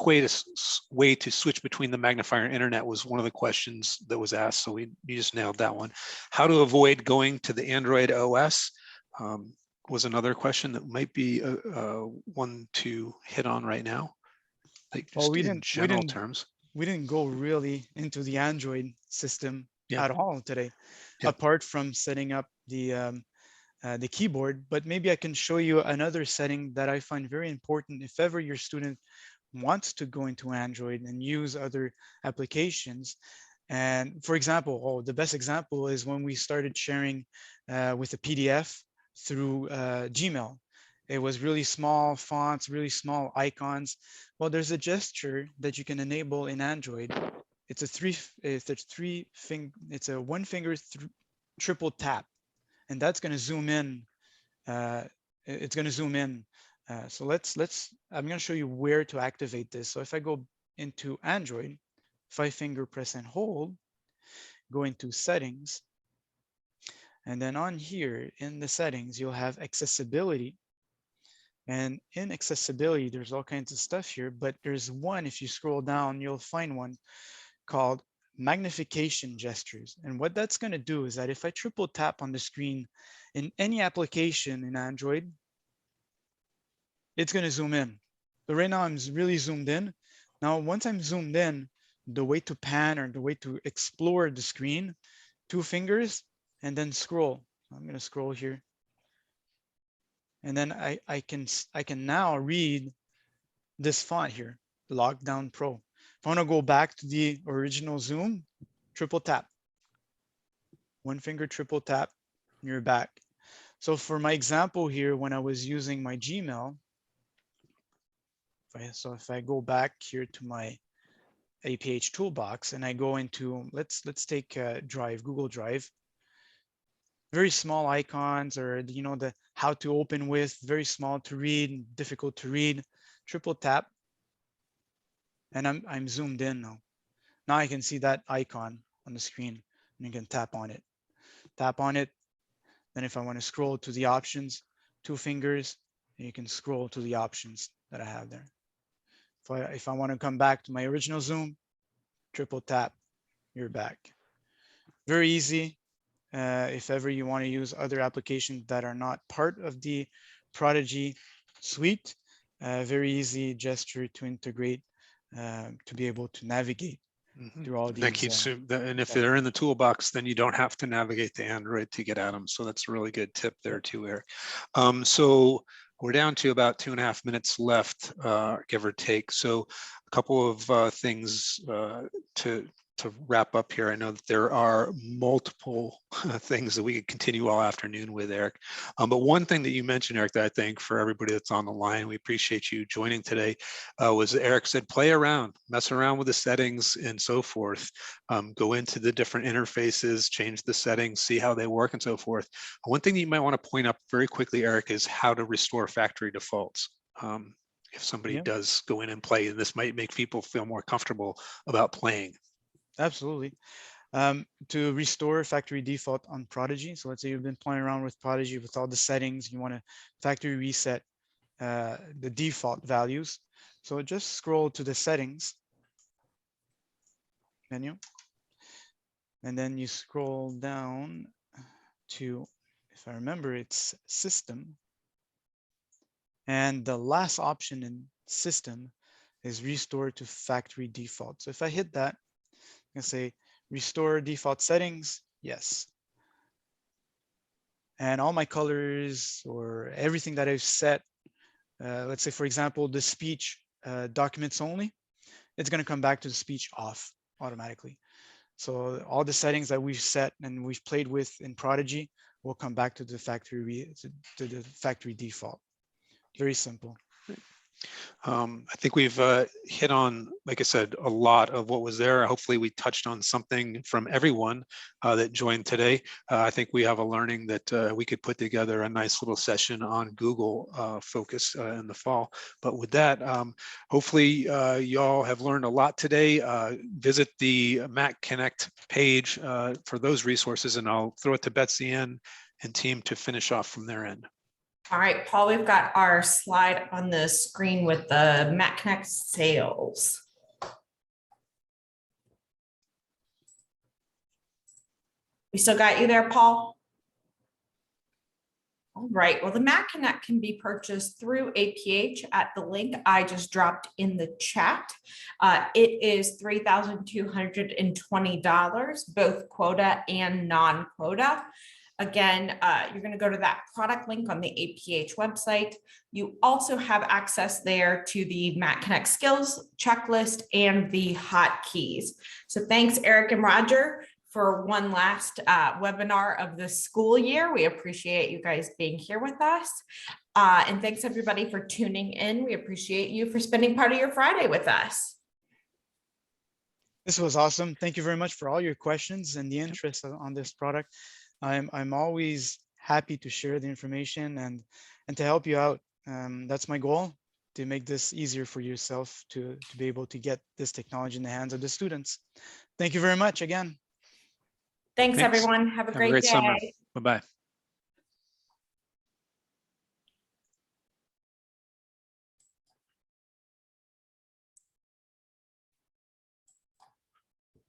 way to switch between the magnifier and internet was one of the questions that was asked. So you just nailed that one. How to avoid going to the Android OS was another question that might be one to hit on right now. Like just in general terms. We didn't go really into the Android system at all today, apart from setting up the keyboard. But maybe I can show you another setting that I find very important if ever your student wants to go into Android and use other applications. And for example, the best example is when we started sharing with a PDF through Gmail. It was really small fonts, really small icons. Well, there's a gesture that you can enable in Android. It's a one finger triple tap, and that's going to zoom in. It's going to zoom in. So I'm going to show you where to activate this. So if I go into Android, 5-finger press and hold, go into settings, and then on here in the settings, you'll have accessibility. And in accessibility, there's all kinds of stuff here, but there's one, if you scroll down, you'll find one called Magnification Gestures. And what that's going to do is that if I triple tap on the screen in any application in Android, it's going to zoom in. But right now I'm really zoomed in. Now, once I'm zoomed in, the way to pan or the way to explore the screen, 2 fingers and then scroll. I'm going to scroll here. And then I can now read this font here, Lockdown Pro. If I want to go back to the original zoom, triple tap. 1 finger triple tap, you're back. So for my example here, when I was using my Gmail, if I go back here to my APH toolbox and I go into, let's take Drive, Google Drive. Very small icons, or the how to open with, very small to read, difficult to read. Triple tap, and I'm zoomed in now. Now I can see that icon on the screen, and you can tap on it. Tap on it. Then if I want to scroll to the options, 2 fingers, and you can scroll to the options that I have there. If I want to come back to my original zoom, triple tap, you're back. Very easy. If ever you want to use other applications that are not part of the Prodigy suite, very easy gesture to integrate to be able to navigate through all these. And if they're in the toolbox, then you don't have to navigate to Android to get at them. So that's a really good tip there too, Eric. So we're down to about 2.5 minutes left, give or take. So a couple of things to wrap up here. I know that there are multiple things that we could continue all afternoon with, Eric. But one thing that you mentioned, Eric, that I think for everybody that's on the line, we appreciate you joining today, was Eric said, play around, mess around with the settings and so forth. Go into the different interfaces, change the settings, see how they work and so forth. One thing that you might want to point up very quickly, Eric, is how to restore factory defaults. If somebody does go in and play, and this might make people feel more comfortable about playing. Absolutely. To restore factory default on Prodigy. So let's say you've been playing around with Prodigy with all the settings, you want to factory reset the default values. So just scroll to the settings menu, and then you scroll down to, if I remember, it's System. And the last option in System is Restore to Factory Default. So if I hit that, I can say restore default settings, yes. And all my colors or everything that I've set let's say, for example, the speech documents only, it's going to come back to the speech off automatically. So all the settings that we've set and we've played with in Prodigy will come back to the factory default. Very simple. I think we've hit on, like I said, a lot of what was there. Hopefully we touched on something from everyone that joined today. I think we have a learning that we could put together a nice little session on Google focus in the fall. But with that, hopefully y'all have learned a lot today. Visit the Mac Connect page for those resources, and I'll throw it to Betsy Ann and team to finish off from their end. All right, Paul, we've got our slide on the screen with the Mac Connect sales. We still got you there, Paul? All right, well, the Mac Connect can be purchased through APH at the link I just dropped in the chat. It is $3,220, both quota and non-quota. Again, you're going to go to that product link on the APH website. You also have access there to the Mac Connect skills checklist and the hotkeys. So thanks, Eric and Roger, for one last webinar of the school year. We appreciate you guys being here with us. And thanks everybody for tuning in. We appreciate you for spending part of your Friday with us. This was awesome. Thank you very much for all your questions and the interest on this product. I'm always happy to share the information and to help you out. That's my goal, to make this easier for yourself to be able to get this technology in the hands of the students. Thank you very much again. Thanks. Everyone. Have a great day. Summer. Bye-bye.